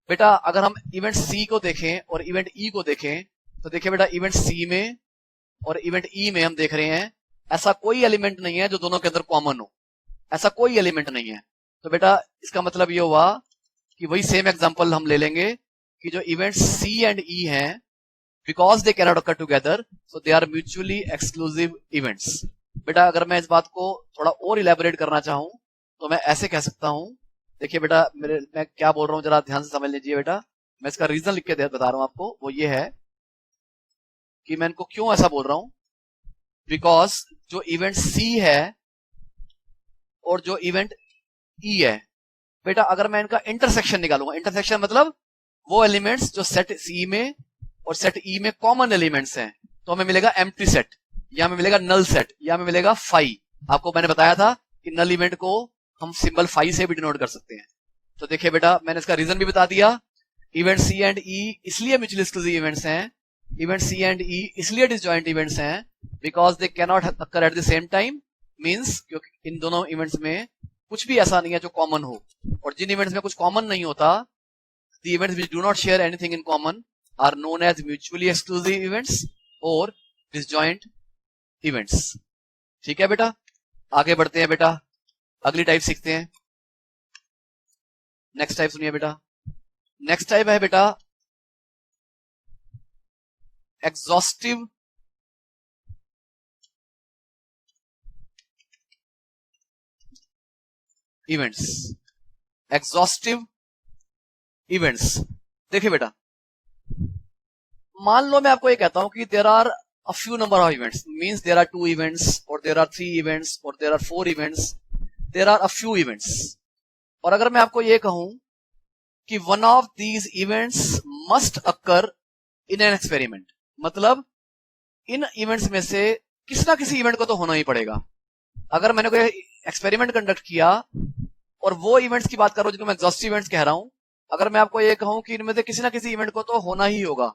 बेटा अगर हम इवेंट सी को देखें और इवेंट ई को देखें तो देखिए बेटा, इवेंट सी में और इवेंट ई में हम देख रहे हैं ऐसा कोई एलिमेंट नहीं है जो दोनों के अंदर कॉमन हो, ऐसा कोई एलिमेंट नहीं है। तो बेटा इसका मतलब ये हुआ कि वही सेम एग्जांपल हम ले लेंगे कि जो इवेंट सी एंड ई हैं, because they cannot occur together so they are mutually exclusive events. बेटा अगर मैं इस बात को थोड़ा और इलेबोरेट करना चाहूं तो मैं ऐसे कह सकता हूं, देखिए बेटा मैं क्या बोल रहा हूं जरा ध्यान से समझ लीजिए बेटा। मैं इसका रीजन लिख के बता रहा हूं आपको, वो ये है कि मैं इनको क्यों ऐसा बोल रहा हूं। बिकॉज जो इवेंट सी है और जो इवेंट ई है, बेटा अगर मैं इनका इंटरसेक्शन निकालूंगा, इंटरसेक्शन मतलब वो एलिमेंट्स जो सेट सी में और सेट ई में कॉमन एलिमेंट्स हैं, तो हमें मिलेगा एम्प्टी सेट, या हमें मिलेगा नल सेट, या हमें मिलेगा फाई। आपको मैंने बताया था कि नल इवेंट को हम सिंबल फाई से भी डिनोट कर सकते हैं। तो देखिए बेटा मैंने इसका रीजन भी बता दिया। इवेंट सी एंड ई इसलिए म्यूचुअली एक्सक्लूसिव इवेंट्स हैं, इवेंट सी एंड ई इसलिए डिसजॉइंट इवेंट्स हैं because they can not occur at the same time, means क्योंकि इन दोनों इवेंट्स में कुछ भी ऐसा नहीं है जो कॉमन हो, और जिन इवेंट्स में कुछ कॉमन नहीं होता, the events which do not share anything in common are known as mutually exclusive events or disjoint events. ठीक है बेटा, आगे बढ़ते हैं बेटा, अगली टाइप सीखते हैं। नेक्स्ट टाइप सुनिए बेटा, नेक्स्ट टाइप है बेटा एग्जॉस्टिव इवेंट्स। एग्जॉस्टिव इवेंट्स, देखिए बेटा मान लो मैं आपको ये कहता हूं कि there are a few number of events, means there are 2 events or there are 3 events or there are 4 events, there are a few events। और अगर मैं आपको ये कहूं कि one of these events must occur in an experiment, मतलब इन इवेंट्स में से किसी ना किसी इवेंट को तो होना ही पड़ेगा। अगर मैंने कोई एक्सपेरिमेंट कंडक्ट किया और वो इवेंट्स की बात कर रहा हूं जिनको मैं एग्जॉस्टिव इवेंट्स कह रहा हूं, अगर मैं आपको ये कहूं कि इनमें से किसी ना किसी इवेंट को तो होना ही होगा,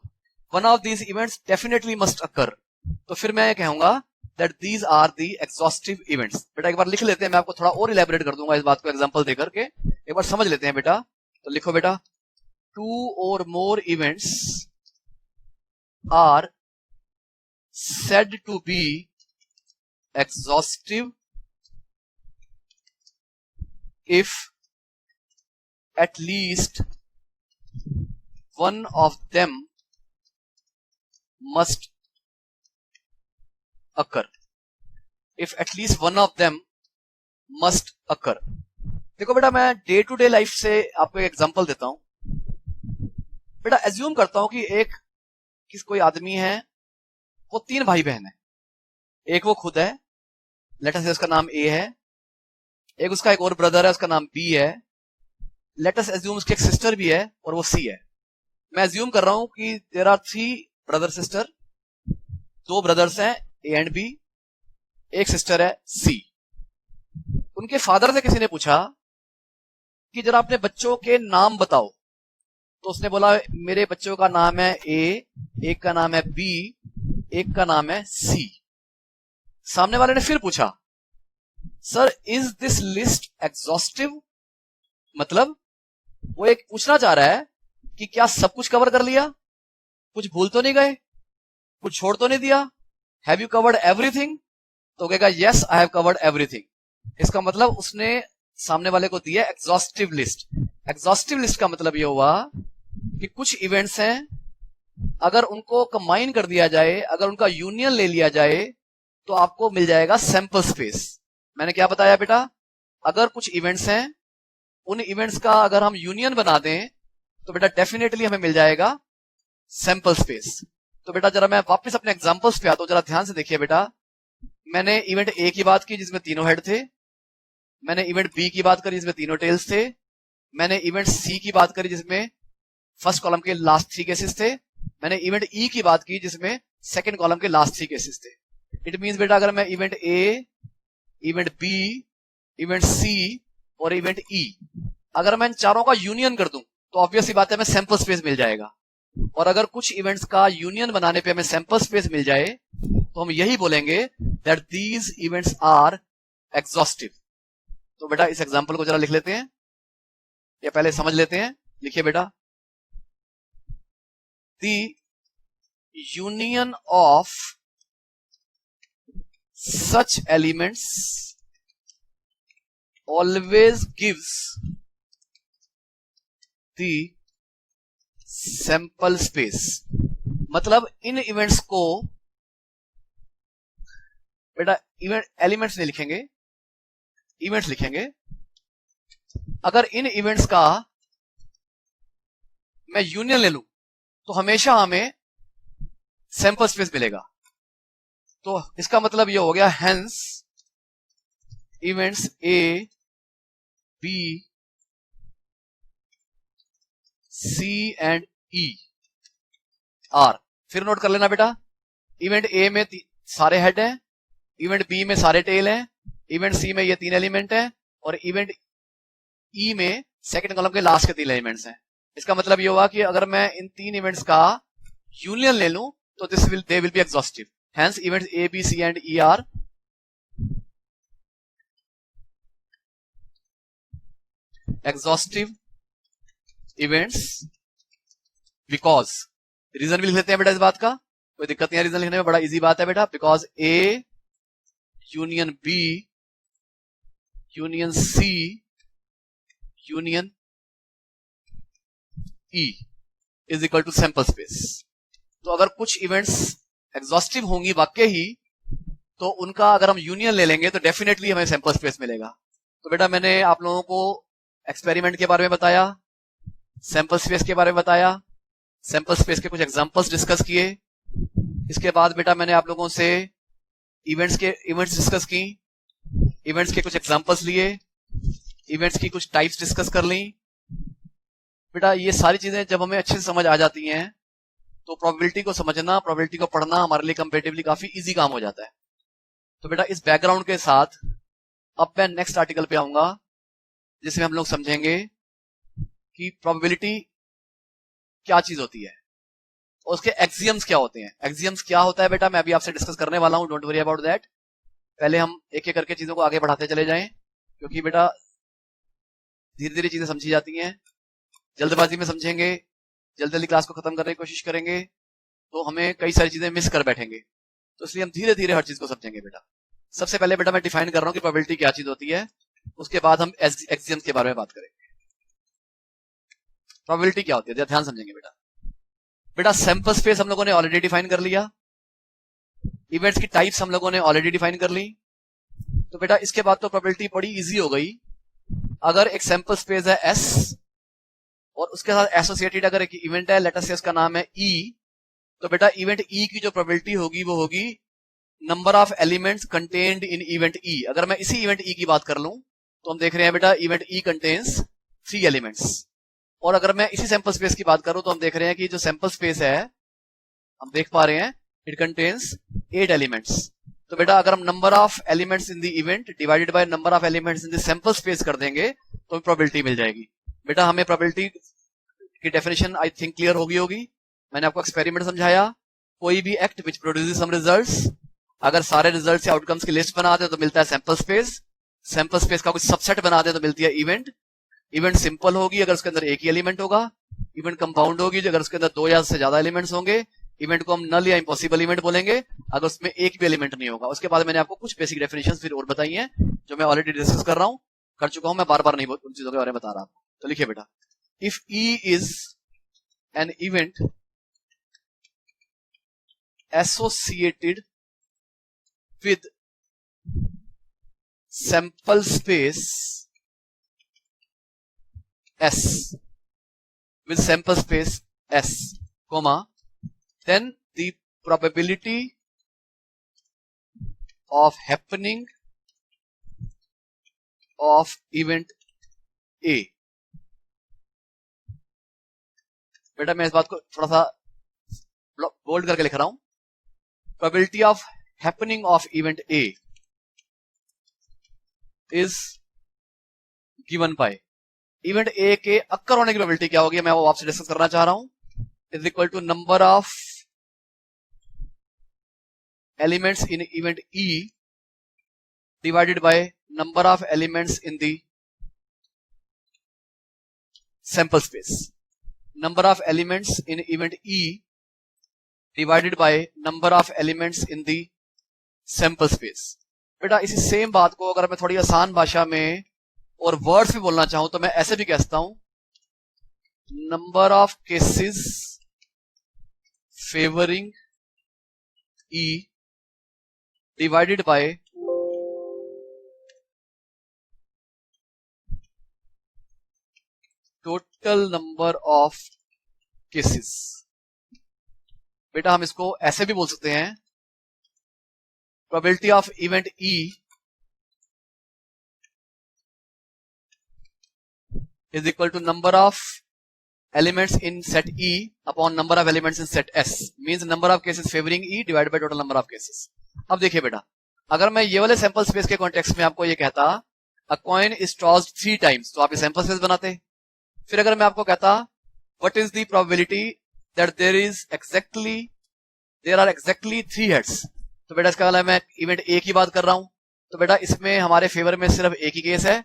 one of these events definitely must occur, तो फिर मैं ये कहूंगा that these are the exhaustive events. बेटा एक बार लिख लेते हैं, मैं आपको थोड़ा और इलेबोरेट कर दूंगा इस बात को एग्जांपल देकर के, एक बार समझ लेते हैं बेटा। तो लिखो बेटा, 2 or more events are said to be exhaustive if at least one of them must occur। if at least one of them must occur। देखो बेटा मैं डे टू डे लाइफ से आपको एक एग्जांपल देता हूं। बेटा एज्यूम करता हूं कि कोई आदमी है, वो 3 भाई बहन है, एक वो खुद है, लेट अस से उसका नाम ए है, एक उसका एक और ब्रदर है उसका नाम बी है, लेट अस एज्यूम उसकी एक सिस्टर भी है और वो सी है। मैं एज्यूम कर रहा हूं कि there are 3 brother sister, 2 brothers हैं ए एंड बी, एक सिस्टर है सी। उनके फादर से किसी ने पूछा कि जरा अपने बच्चों के नाम बताओ, तो उसने बोला मेरे बच्चों का नाम है ए, एक का नाम है बी, एक का नाम है सी। सामने वाले ने फिर पूछा sir is this list exhaustive, मतलब वो एक पूछना चाह रहा है कि क्या सब कुछ कवर कर लिया, कुछ भूल तो नहीं गए, कुछ छोड़ तो नहीं दिया, हैव यू कवर्ड एवरीथिंग। तो कहेगा yes I have covered everything. इसका मतलब उसने सामने वाले को दिया एग्जॉस्टिव लिस्ट। एग्जॉस्टिव लिस्ट का मतलब यह हुआ कि कुछ इवेंट्स हैं, अगर उनको कंबाइन कर दिया जाए, अगर उनका यूनियन ले लिया जाए तो आपको मिल जाएगा सैंपल स्पेस। मैंने क्या बताया बेटा, अगर कुछ इवेंट्स हैं, उन इवेंट्स का अगर हम यूनियन बना दें तो बेटा डेफिनेटली हमें मिल जाएगा सैंपल स्पेस। तो बेटा जरा मैं वापस अपने एग्जांपल्स पे आता हूं, जरा ध्यान से देखिए बेटा। मैंने इवेंट ए की बात की जिसमें 3 हेड थे, मैंने इवेंट बी की बात करी जिसमें 3 टेल्स थे, मैंने इवेंट सी की बात करी जिसमें फर्स्ट कॉलम के लास्ट 3 केसेस थे, मैंने इवेंट ई की बात की जिसमें सेकंड कॉलम के लास्ट 3 केसेस थे। इट मींस बेटा अगर मैं event A event B, event C और इवेंट ई। अगर मैं इन चारों का यूनियन कर दूं तो ऑब्वियसली बात है हमें सैंपल स्पेस मिल जाएगा। और अगर कुछ इवेंट्स का यूनियन बनाने पे हमें सैंपल स्पेस मिल जाए तो हम यही बोलेंगे that these events are exhaustive. तो बेटा इस एग्जांपल को जरा लिख लेते हैं या पहले समझ लेते हैं। लिखिए बेटा, the union of such elements always gives the sample space. मतलब इन इवेंट्स को बेटा इवेंट एलिमेंट्स नहीं लिखेंगे, इवेंट्स लिखेंगे। अगर इन इवेंट्स का मैं यूनियन ले लूं तो हमेशा हमें सैंपल स्पेस मिलेगा। तो इसका मतलब यह हो गया hence events A, B, C and E are. फिर नोट कर लेना बेटा, इवेंट ए में सारे हेड हैं, इवेंट बी में सारे टेल हैं, इवेंट सी में ये 3 एलिमेंट हैं और इवेंट ई में सेकंड कॉलम के लास्ट के 3 एलिमेंट्स हैं। इसका मतलब ये हुआ कि अगर मैं इन 3 इवेंट्स का यूनियन ले लूं तो they will be exhaustive. Hence events A, B, C and E are exhaustive events because. Reason भी लिख लेते हैं बेटा इस बात का, कोई दिक्कत नहीं है रीजन लिखने में, बड़ा इजी बात है बेटा। Because A union B union C union E is equal to sample space. तो अगर कुछ इवेंट्स एग्जॉस्टिव होंगी वाकई ही तो उनका अगर हम यूनियन ले लेंगे तो डेफिनेटली हमें सैंपल स्पेस मिलेगा। तो बेटा मैंने आप लोगों को एक्सपेरिमेंट के बारे में बताया, सैंपल स्पेस के बारे में बताया, सैंपल स्पेस के कुछ एग्जांपल्स डिस्कस किए। इसके बाद बेटा मैंने आप लोगों से इवेंट्स डिस्कस की, इवेंट्स के कुछ एग्जांपल्स लिए, इवेंट्स की कुछ टाइप्स डिस्कस कर ली। बेटा ये सारी चीजें जब हमें अच्छे से समझ आ जाती हैं तो प्रोबेबिलिटी को समझना, प्रोबेबिलिटी को पढ़ना हमारे लिए कंपैरेटिवली काफी इजी काम हो जाता है। तो बेटा इस बैकग्राउंड के साथ अब मैं नेक्स्ट आर्टिकल पे आऊंगा जिसमें हम लोग समझेंगे कि प्रोबेबिलिटी क्या चीज होती है और उसके एक्सियम्स क्या होते हैं। एक्सियम्स क्या होता है बेटा मैं अभी आपसे डिस्कस करने वाला हूं, डोंट वरी अबाउट दैट। पहले हम एक एक करके चीजों को आगे बढ़ाते चले जाएं क्योंकि बेटा धीरे धीरे चीजें समझी जाती हैं। जल्दबाजी में समझेंगे, जल्दी जल्दी क्लास को खत्म करने की कोशिश करेंगे तो हमें कई सारी चीजें मिस कर बैठेंगे। तो इसलिए हम धीरे धीरे हर चीज को समझेंगे बेटा। सबसे पहले बेटा मैं डिफाइन कर रहा हूं कि प्रोबेबिलिटी क्या चीज होती है, उसके बाद हम एक्सियम्स के बारे में बात करेंगे। प्रोबेबिलिटी क्या होती है ध्यान समझेंगे बेटा। बेटा सैंपल स्पेस हम लोगों ने ऑलरेडी डिफाइन कर लिया, इवेंट्स की टाइप्स हम लोगों ने ऑलरेडी डिफाइन कर ली। तो बेटा इसके बाद तो प्रोबेबिलिटी बड़ी इजी हो गई। अगर एक सैंपल स्पेस है एस और उसके साथ एसोसिएटेड अगर एक इवेंट है, लेट अस से उसका नाम है ई, तो बेटा इवेंट ई की जो प्रोबेबिलिटी होगी वो होगी number of elements contained in event ई। अगर मैं इसी इवेंट ई की बात कर लूं तो हम देख रहे हैं बेटा इवेंट ई कंटेन्स 3 एलिमेंट्स। और अगर मैं इसी सैंपल स्पेस की बात करूं तो हम देख रहे हैं कि जो सैंपल स्पेस है हम देख पा रहे हैं इट कंटेन्स 8 एलिमेंट्स। तो बेटा अगर हम number of elements in the event divided by number of elements in the sample space कर देंगे तो हमें प्रोबेबिलिटी मिल जाएगी। बेटा हमें प्रोबेबिलिटी की डेफिनेशन आई थिंक क्लियर होगी। मैंने आपको एक्सपेरिमेंट समझाया, कोई भी act which produces some results, अगर सारे रिजल्ट्स या आउटकम्स की लिस्ट बना दे तो मिलता है सैंपल स्पेस, सैंपल स्पेस का कुछ सबसेट बना दे तो मिलती है इवेंट। इवेंट सिंपल होगी अगर उसके अंदर एक ही एलिमेंट होगा, इवेंट कंपाउंड होगी अगर उसके अंदर 2 या से ज्यादा एलिमेंट्स होंगे, इवेंट को हम नल या इम्पॉसिबल इवेंट बोलेंगे अगर उसमें एक भी एलिमेंट नहीं होगा। उसके बाद मैंने आपको कुछ बेसिक डेफिनेशंस फिर और बताई हैं जो मैं ऑलरेडी डिस्कस कर चुका हूं, मैं बार बार नहीं उन चीजों के बारे में बता रहा हूं। तो लिखिए बेटा, if E is an event associated with sample space S, with sample space S, comma, then the probability of happening of event A। बेटा मैं इस बात को थोड़ा सा बोल्ड करके लिख रहा हूं। probability of happening of event A is given by event A के अक्कर होने की प्रोबेबिलिटी क्या होगी, मैं वो आपसे डिस्कस करना चाह रहा हूं, is equal to number of elements in event E divided by number of elements in the sample space. Number of elements in event E divided by number of elements in the sample space. बेटा इसी सेम बात को अगर मैं थोड़ी आसान भाषा में और वर्ड्स में बोलना चाहूं तो मैं ऐसे भी कहता हूं, number of cases favouring E divided by total number of cases. बेटा हम इसको ऐसे भी बोल सकते हैं, probability of event E is equal to number of elements in set E upon number of elements in set S, means number of cases favoring E divided by total number of cases। अब देखिए बेटा, अगर मैं ये वाले सैंपल स्पेस के कॉन्टेक्स्ट में आपको ये कहता a coin is tossed 3 times, तो आप ये सैंपल स्पेस बनाते। फिर अगर मैं आपको कहता what is the probability that there are exactly 3 heads, तो बेटा इसका मतलब मैं इवेंट ए की बात कर रहा हूं, तो बेटा इसमें हमारे फेवर में सिर्फ एक ही केस है,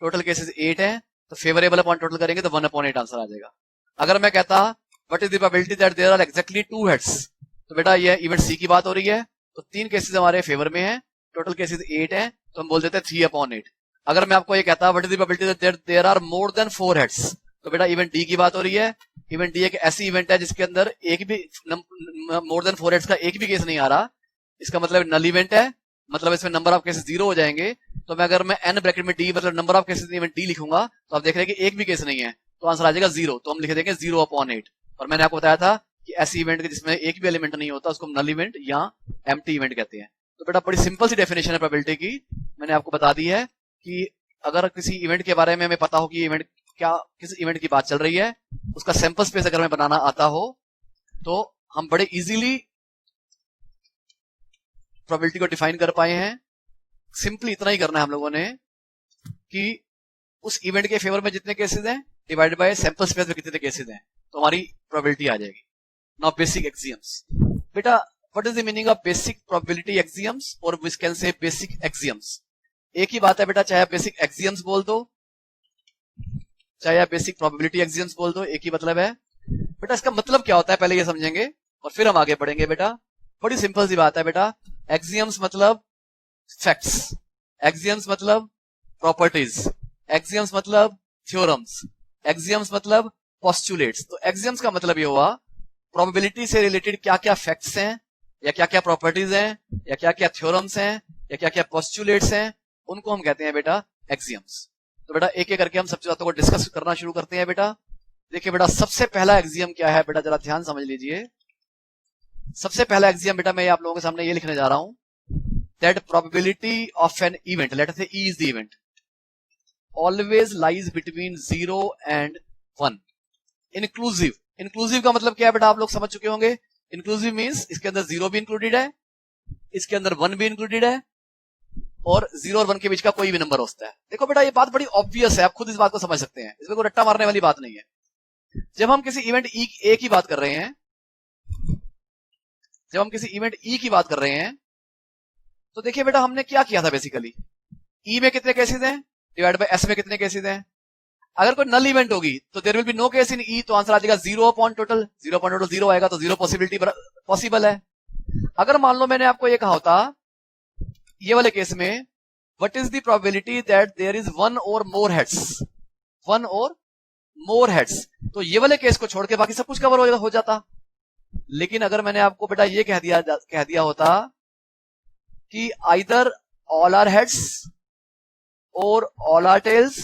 टोटल केसेस 8 है, तो फेवरेबल अपॉन टोटल करेंगे तो 1/8 आंसर आ जाएगा। अगर मैं कहता what is the probability that there are exactly 2 heads, तो बेटा ये इवेंट सी की बात हो रही है, तो 3 केसेस हमारे फेवर में है, टोटल केसेस 8 है, तो हम बोल देते हैं 3/8। अगर मैं आपको ये कहता what is the probability that there are more than 4 heads, तो बेटा इवेंट डी की बात हो रही है। इवेंट डी एक ऐसी इवेंट है जिसके अंदर एक भी मोर देन 4 हेड्स का एक भी केस नहीं आ रहा, इसका मतलब नल इवेंट है, मतलब इसमें नंबर ऑफ केसेस 0 हो जाएंगे। तो मैं अगर मैं एन ब्रैकेट में डी मतलब number of cases event D लिखूंगा तो आप देख रहे हैं कि एक भी केस नहीं है, तो आंसर आ जाएगा 0, तो हम लिख देंगे 0/8। और मैंने आपको बताया था कि ऐसी इवेंट जिसमें एक भी एलिमेंट नहीं होता उसको हम नल इवेंट या एम्प्टी इवेंट कहते हैं। तो बेटा बड़ी सिंपल सी डेफिनेशन है प्रोबेबिलिटी की, मैंने आपको बता दी है कि अगर किसी इवेंट के बारे में हमें पता हो कि इवेंट क्या किस इवेंट की बात चल रही है, उसका सैंपल स्पेस अगर हमें बनाना आता हो तो हम बड़े इजीली प्रोबेबिलिटी को डिफाइन कर पाए हैं। सिंपली इतना ही करना है हम लोगों ने कि उस इवेंट के फेवर में जितने केसेस हैं डिवाइड बाय सैंपल स्पेस में कितने केसेस हैं, तो हमारी प्रोबेबिलिटी आ जाएगी। Now basic axioms. बेटा what is the meaning of basic probability axioms और we can say basic axioms? एक ही बात है बेटा, चाहे आप बेसिक एक्सियम्स बोल दो चाहे आप बेसिक प्रोबेबिलिटी एक्सियम्स बोल दो, एक ही मतलब है। बेटा इसका मतलब क्या होता है पहले ये समझेंगे और फिर हम आगे बढ़ेंगे। बेटा बड़ी सिंपल सी बात है बेटा, एक्सियम्स मतलब फैक्ट्स, एक्सियम्स मतलब प्रॉपर्टीज, एक्सियम्स मतलब थ्योरम्स, एक्सियम्स मतलब पोस्टुलेट्स। तो एक्सियम्स का मतलब ये हुआ प्रोबेबिलिटी से रिलेटेड क्या क्या फैक्ट्स हैं या क्या क्या प्रॉपर्टीज हैं या क्या क्या थ्योरम्स हैं या क्या क्या पोस्टुलेट्स हैं, उनको हम कहते हैं बेटा एक्सियम्स। तो बेटा एक एक करके हम सबसे बातों को डिस्कस करना शुरू करते हैं। बेटा देखिए बेटा सबसे पहला एक्सियम क्या है, बेटा जरा ध्यान समझ लीजिए। सबसे पहला एक्सियम बेटा मैं आप लोगों के सामने ये लिखने जा रहा हूं, that probability of an event, let us say E is the event, always lies between 0 and 1 inclusive. Inclusive का मतलब क्या है बेटा आप लोग समझ चुके होंगे। इंक्लूसिव मींस इसके अंदर 0 भी इंक्लूडेड है, इसके अंदर 1 भी इंक्लूडेड है और 0 और 1 के बीच का कोई भी नंबर हो सकता है। देखो बेटा ये बात बड़ी ऑब्वियस है, आप खुद इस बात को समझ सकते हैं, इसमें कोई रट्टा मारने वाली बात नहीं है। जब हम किसी इवेंट ए की बात कर रहे हैं, जब हम किसी इवेंट ई की बात कर रहे हैं तो देखिए बेटा हमने क्या किया था बेसिकली, ई में कितने केसेस हैं डिवाइड बाय एस में कितने केसेस हैं। अगर कोई नल इवेंट होगी तो there will be no case in E, तो आंसर आ जाएगा 0/total, 0/total 0 आएगा तो 0 पॉसिबिलिटी पॉसिबल है। अगर मान लो मैंने आपको ये कहा होता ये वाले केस में what is the probability that there is 1 or more heads, 1 or more heads, तो ये वाले केस को छोड़ के बाकी सब कुछ कवर हो जाता। लेकिन अगर मैंने आपको बेटा ये कह दिया होता कि आइदर ऑल आर हेड्स और ऑल आर टेल्स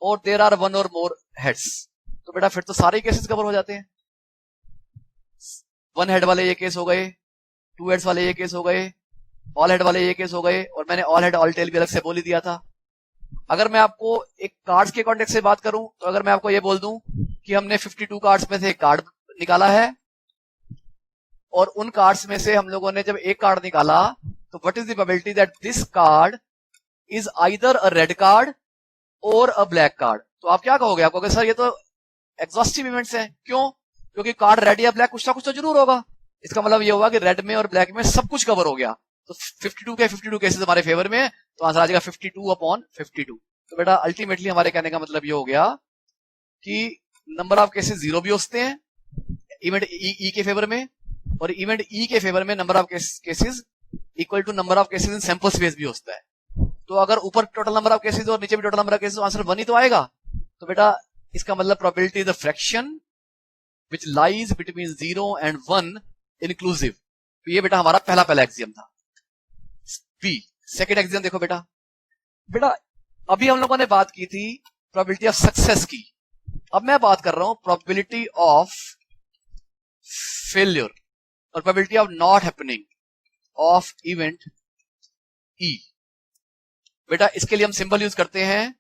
और there are 1 or more heads, तो बेटा फिर तो सारे केसेस कवर हो जाते हैं। 1 हेड वाले ये केस हो गए, 2 हेड्स वाले ये केस हो गए, ऑल हेड वाले ये केस हो गए, और मैंने ऑल हेड ऑल टेल भी अलग से बोल ही दिया था। अगर मैं आपको एक कार्ड्स के कॉन्टेक्स्ट से बात करूं तो अगर मैं आपको ये बोल दूं कि हमने 52 कार्ड्स में से एक कार्ड निकाला है और उन कार्ड्स में से हम लोगों ने जब एक कार्ड निकाला तो what is the probability that this card is either a red card और अ ब्लैक कार्ड। तो आप क्या कहोगे? आप कहोगे सर ये तो एग्जॉस्टिव इवेंट्स हैं। क्यों? क्योंकि कार्ड रेड या ब्लैक कुछ ना कुछ तो जरूर होगा। इसका मतलब ये होगा कि रेड में और ब्लैक में सब कुछ कवर हो गया। तो 52 केसेस हमारे फेवर में है, तो आंसर आ जाएगा 52/52। तो बेटा अल्टीमेटली हमारे कहने का मतलब ये हो गया कि नंबर ऑफ केसेस 0 भी होते हैं इवेंट ई के फेवर में, और इवेंट ई के फेवर में number of cases equal to number of cases in sample space भी होता है। तो अगर ऊपर टोटल नंबर ऑफ केसेस और नीचे भी total number of cases, answer 1 ही तो आएगा। तो बेटा इसका मतलब probability the fraction which lies between 0 and 1 inclusive. तो ये बेटा हमारा पहला एक्सियम था। बी सेकेंड एक्सियम देखो बेटा। बेटा अभी हम लोगों ने बात की थी प्रोबेबिलिटी ऑफ सक्सेस की, अब मैं बात कर रहा हूं प्रोबेबिलिटी ऑफ फेलियर और probability of not happening of event ई। बेटा इसके लिए हम सिंबल यूज करते हैं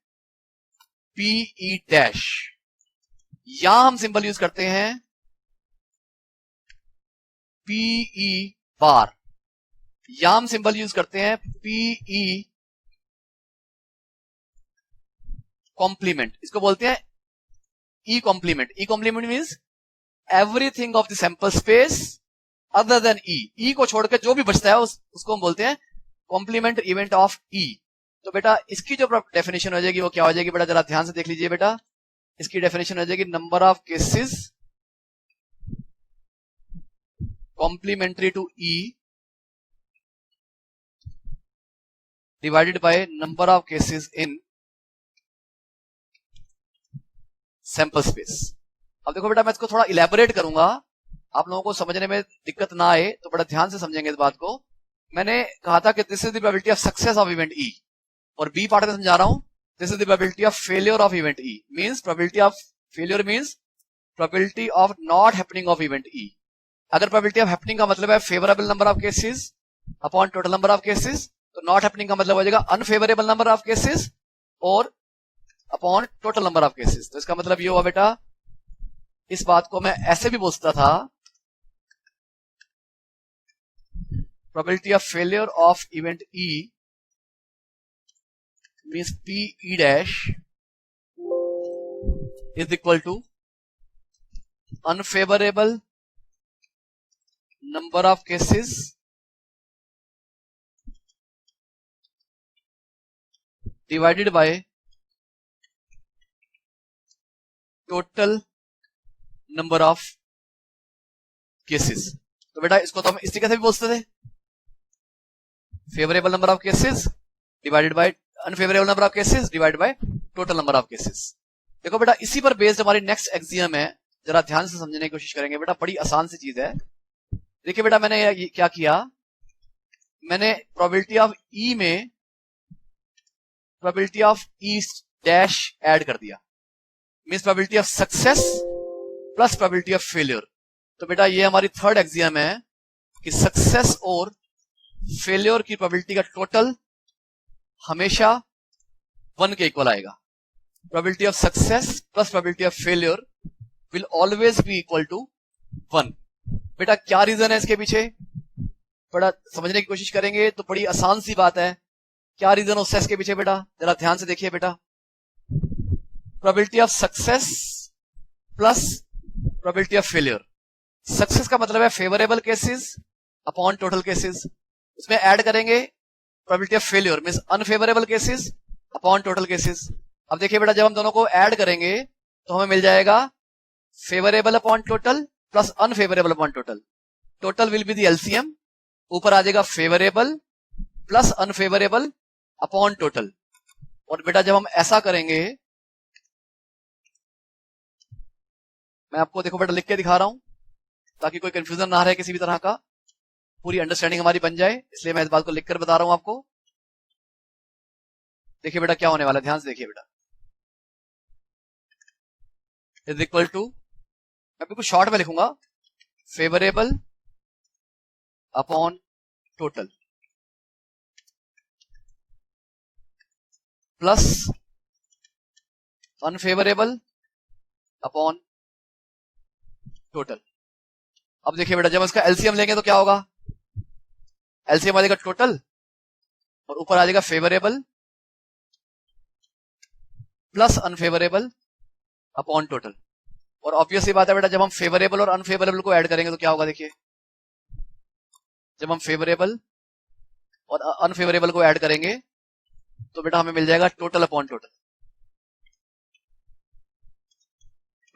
पीई डैश, यहां हम सिंबल यूज करते हैं पीई बार, यहां हम सिंबल यूज करते हैं पीई कॉम्प्लीमेंट। इसको बोलते हैं E complement. E complement means everything of the sample space other than E. E को छोड़कर जो भी बचता है उसको हम बोलते हैं कॉम्प्लीमेंट इवेंट ऑफ ई। तो बेटा इसकी जो डेफिनेशन हो जाएगी वो क्या हो जाएगी बेटा, जरा ध्यान से देख लीजिए बेटा। इसकी डेफिनेशन हो जाएगी number of cases complementary to E divided by number of cases in sample space. अब देखो बेटा मैं इसको थोड़ा इलेबोरेट करूंगा, आप लोगों को समझने में दिक्कत ना आए तो बड़ा ध्यान से समझेंगे इस बात को। मैंने कहा था कि this is the probability of success of event ई, और बी पार्ट में समझा रहा हूं this is the probability of failure of event E. Means probability of failure means probability of not happening of event ई। अगर प्रोबेबिलिटी ऑफ हैपनिंग का मतलब है favourable number of cases upon total number of cases, तो नॉट हैपनिंग का मतलब हो जाएगा अनफेवरेबल नंबर ऑफ केसेस और upon total number of cases. तो इसका मतलब ये हुआ बेटा, इस बात को मैं ऐसे भी बोलता था probability of failure of event E means P E dash is equal to unfavourable number of cases divided by total number of cases. तो बेटा इसको तो हम इस तरीके से भी बोलते थे, favourable number of cases divided bye unfavourable number of cases divided by total number of cases. देखो बेटा इसी पर बेस्ड हमारी नेक्स्ट एक्सियम है, जरा ध्यान से समझने की कोशिश करेंगे बेटा, बड़ी आसान सी चीज है। देखिए बेटा मैंने क्या किया, मैंने प्रोबेबिलिटी ऑफ ई में probability of E dash add कर दिया, means probability of success plus probability of failure. तो बेटा ये हमारी थर्ड एक्सियम है कि सक्सेस और फेलियर की प्रोबेबिलिटी का टोटल हमेशा 1 के इक्वल आएगा। Probability of success plus probability of failure will always be equal to 1। बेटा क्या रीजन है इसके पीछे, बड़ा समझने की कोशिश करेंगे तो बड़ी आसान सी बात है। क्या रीजन होता है इसके पीछे बेटा, जरा ध्यान से देखिए बेटा। Probability of success plus probability of failure. Success का मतलब है favourable cases upon total cases, इसमें ऐड करेंगे probability of failure means unfavourable cases upon total cases. अब देखिए बेटा जब हम दोनों को ऐड करेंगे तो हमें मिल जाएगा favourable upon total plus unfavourable upon total. Total will be the LCM, ऊपर आ जाएगा favourable plus unfavourable upon total. और बेटा जब हम ऐसा करेंगे, मैं आपको देखो बेटा लिख के दिखा रहा हूं ताकि कोई कंफ्यूजन ना रहे किसी भी तरह का, पूरी अंडरस्टैंडिंग हमारी बन जाए, इसलिए मैं इस बात को लिखकर बता रहा हूं आपको। देखिए बेटा क्या होने वाला है, ध्यान से देखिए बेटा। इज इक्वल टू, मैं बिल्कुल शॉर्ट में लिखूंगा, favourable upon total plus unfavourable upon total. अब देखिए बेटा जब इसका एलसीएम लेंगे तो क्या होगा, एलसीएम आ जाएगा टोटल और ऊपर आ जाएगा favourable plus unfavourable upon total. और ऑब्वियसली बात है बेटा, जब हम फेवरेबल और अनफेवरेबल को ऐड करेंगे तो क्या होगा, देखिए जब हम फेवरेबल और अनफेवरेबल को ऐड करेंगे तो बेटा हमें मिल जाएगा total upon total,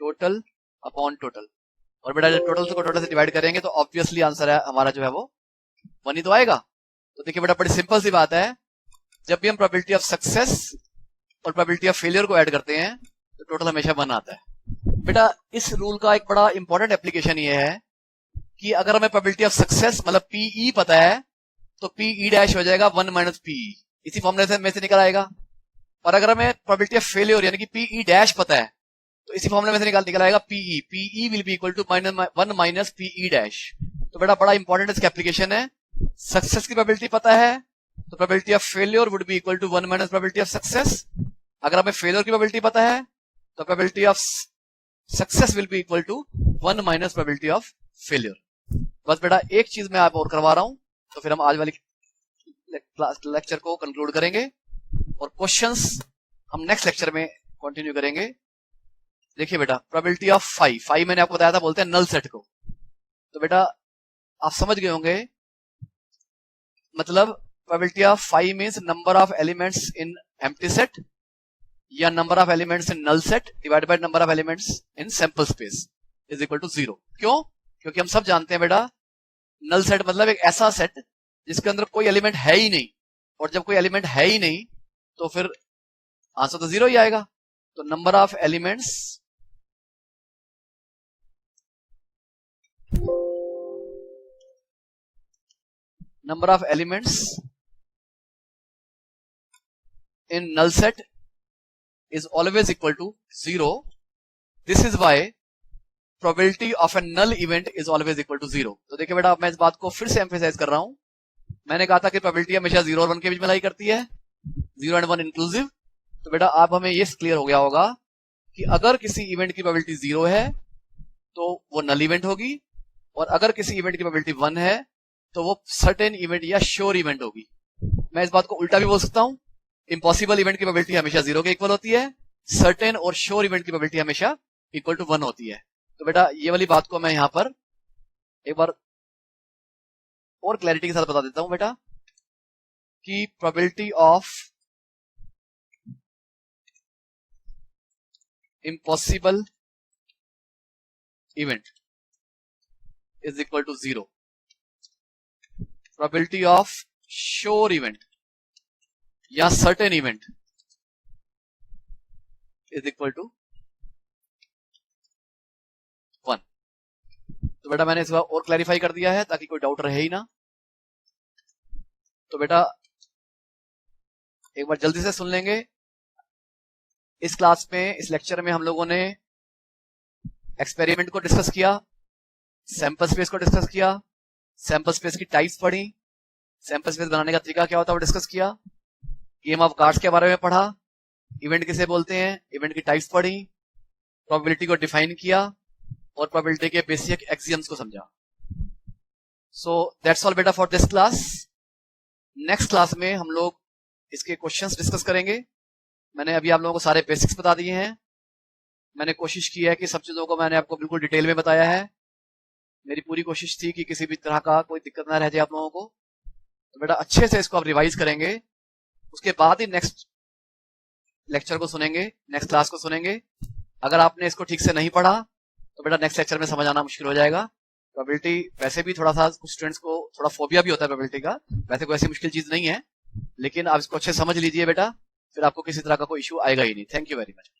total upon total. और बेटा जब टोटल को टोटल से डिवाइड करेंगे तो ऑब्वियसली आंसर है हमारा जो है वो 1 ही तो आएगा। तो देखिए बेटा, बड़ी सिंपल सी बात है, जब भी हम प्रोबेबिलिटी ऑफ सक्सेस और प्रोबेबिलिटी ऑफ फेलियर को ऐड करते हैं तो टोटल हमेशा 1 आता है। बेटा इस रूल का एक बड़ा इंपॉर्टेंट एप्लीकेशन ये है कि अगर हमें प्रोबेबिलिटी ऑफ सक्सेस मतलब पीई पता है तो पीई डैश हो जाएगा 1 माइनस पीई, इसी फॉर्मूले में से निकल आएगा। और अगर हमें प्रोबेबिलिटी ऑफ फेलियर यानी कि पीई डैश पता है तो इसी फॉर्मूले में से निकल आएगा P E, P E will be equal to 1 minus P E dash. तो बेटा बड़ा इंपॉर्टेंट इसका एप्लीकेशन है। सक्सेस की प्रोबेबिलिटी पता है तो probability of failure would be equal to 1 minus probability of success. अगर हमें फेलियर की प्रोबेबिलिटी पता है तो probability of success will be equal to 1 minus probability of failure. बस बेटा एक चीज मैं आप और करवा रहा हूं तो फिर हम आज वाली लेक्चर को कंक्लूड करेंगे और क्वेश्चंस हम नेक्स्ट लेक्चर में कंटिन्यू करेंगे। देखिए बेटा, प्रोबेबिलिटी ऑफ 5 मैंने आपको बताया था, बोलते हैं नल सेट को। तो बेटा आप समझ गए होंगे, मतलब probability of 5 means number of elements in empty set या number of elements in null set divided by number of elements in sample space is equal to 0। क्यों? क्योंकि हम सब जानते हैं बेटा, नल सेट मतलब एक ऐसा सेट जिसके अंदर कोई एलिमेंट है ही नहीं, और जब कोई एलिमेंट है ही नहीं तो फिर आंसर तो 0 ही आएगा। तो number of elements in null set is always equal to 0. This is why probability of a null event is always equal to 0. तो देखिए बेटा, मैं इस बात को फिर से एम्फेसाइज कर रहा हूं। मैंने कहा था कि प्रोबेबिलिटी हमेशा 0 और 1 के बीच में लाई करती है, 0 एंड 1 इंक्लूसिव। तो बेटा आप हमें ये क्लियर हो गया होगा कि अगर किसी इवेंट की प्रोबेबिलिटी 0 है तो वो नल इवेंट होगी, और अगर किसी इवेंट की प्रोबेबिलिटी 1 है तो वो सर्टेन इवेंट या श्योर इवेंट होगी। मैं इस बात को उल्टा भी बोल सकता हूं, इम्पॉसिबल इवेंट की प्रोबेबिलिटी हमेशा 0 के इक्वल होती है, सर्टेन और श्योर इवेंट की प्रोबेबिलिटी हमेशा इक्वल टू 1 होती है। तो बेटा ये वाली बात को मैं यहां पर एक बार और क्लैरिटी के साथ बता देता हूं बेटा, कि probability of impossible event is equal to 0, probability of sure event या certain event is equal to 1। तो बेटा मैंने इस बार और क्लैरिफाई कर दिया है ताकि कोई डाउट रहे ही ना। तो बेटा एक बार जल्दी से सुन लेंगे। इस क्लास में, इस लेक्चर में हम लोगों ने एक्सपेरिमेंट को डिस्कस किया, सैंपल स्पेस को डिस्कस किया, सैंपल स्पेस की टाइप्स पढ़ी, सैंपल स्पेस बनाने का तरीका क्या होता है वो डिस्कस किया, गेम ऑफ कार्ड्स के बारे में पढ़ा, इवेंट किसे बोलते हैं, इवेंट की टाइप्स पढ़ी, प्रोबेबिलिटी को डिफाइन किया और प्रोबेबिलिटी के बेसिक एक्सियम्स को समझा। सो दैट्स ऑल बेटा for this class. Next class में हम लोग इसके क्वेश्चंस डिस्कस करेंगे। मैंने अभी आप लोगों को सारे बेसिक्स बता दिए हैं। मैंने कोशिश की है कि सब चीजों को मैंने आपको बिल्कुल डिटेल में बताया है। मेरी पूरी कोशिश थी कि किसी भी तरह का कोई दिक्कत ना रह जाए आप लोगों को। तो बेटा अच्छे से इसको आप रिवाइज करेंगे, उसके बाद ही नेक्स्ट लेक्चर को सुनेंगे, नेक्स्ट क्लास को सुनेंगे। अगर आपने इसको ठीक से नहीं पढ़ा तो बेटा नेक्स्ट लेक्चर में समझ आना मुश्किल हो जाएगा। प्रोबेबिलिटी वैसे भी थोड़ा सा कुछ स्टूडेंट्स को थोड़ा फोबिया भी होता है प्रोबेबिलिटी का, वैसे कोई ऐसी मुश्किल चीज नहीं है, लेकिन आप इसको अच्छे समझ लीजिए बेटा, फिर आपको किसी तरह का कोई इशू आएगा ही नहीं। Thank you very much.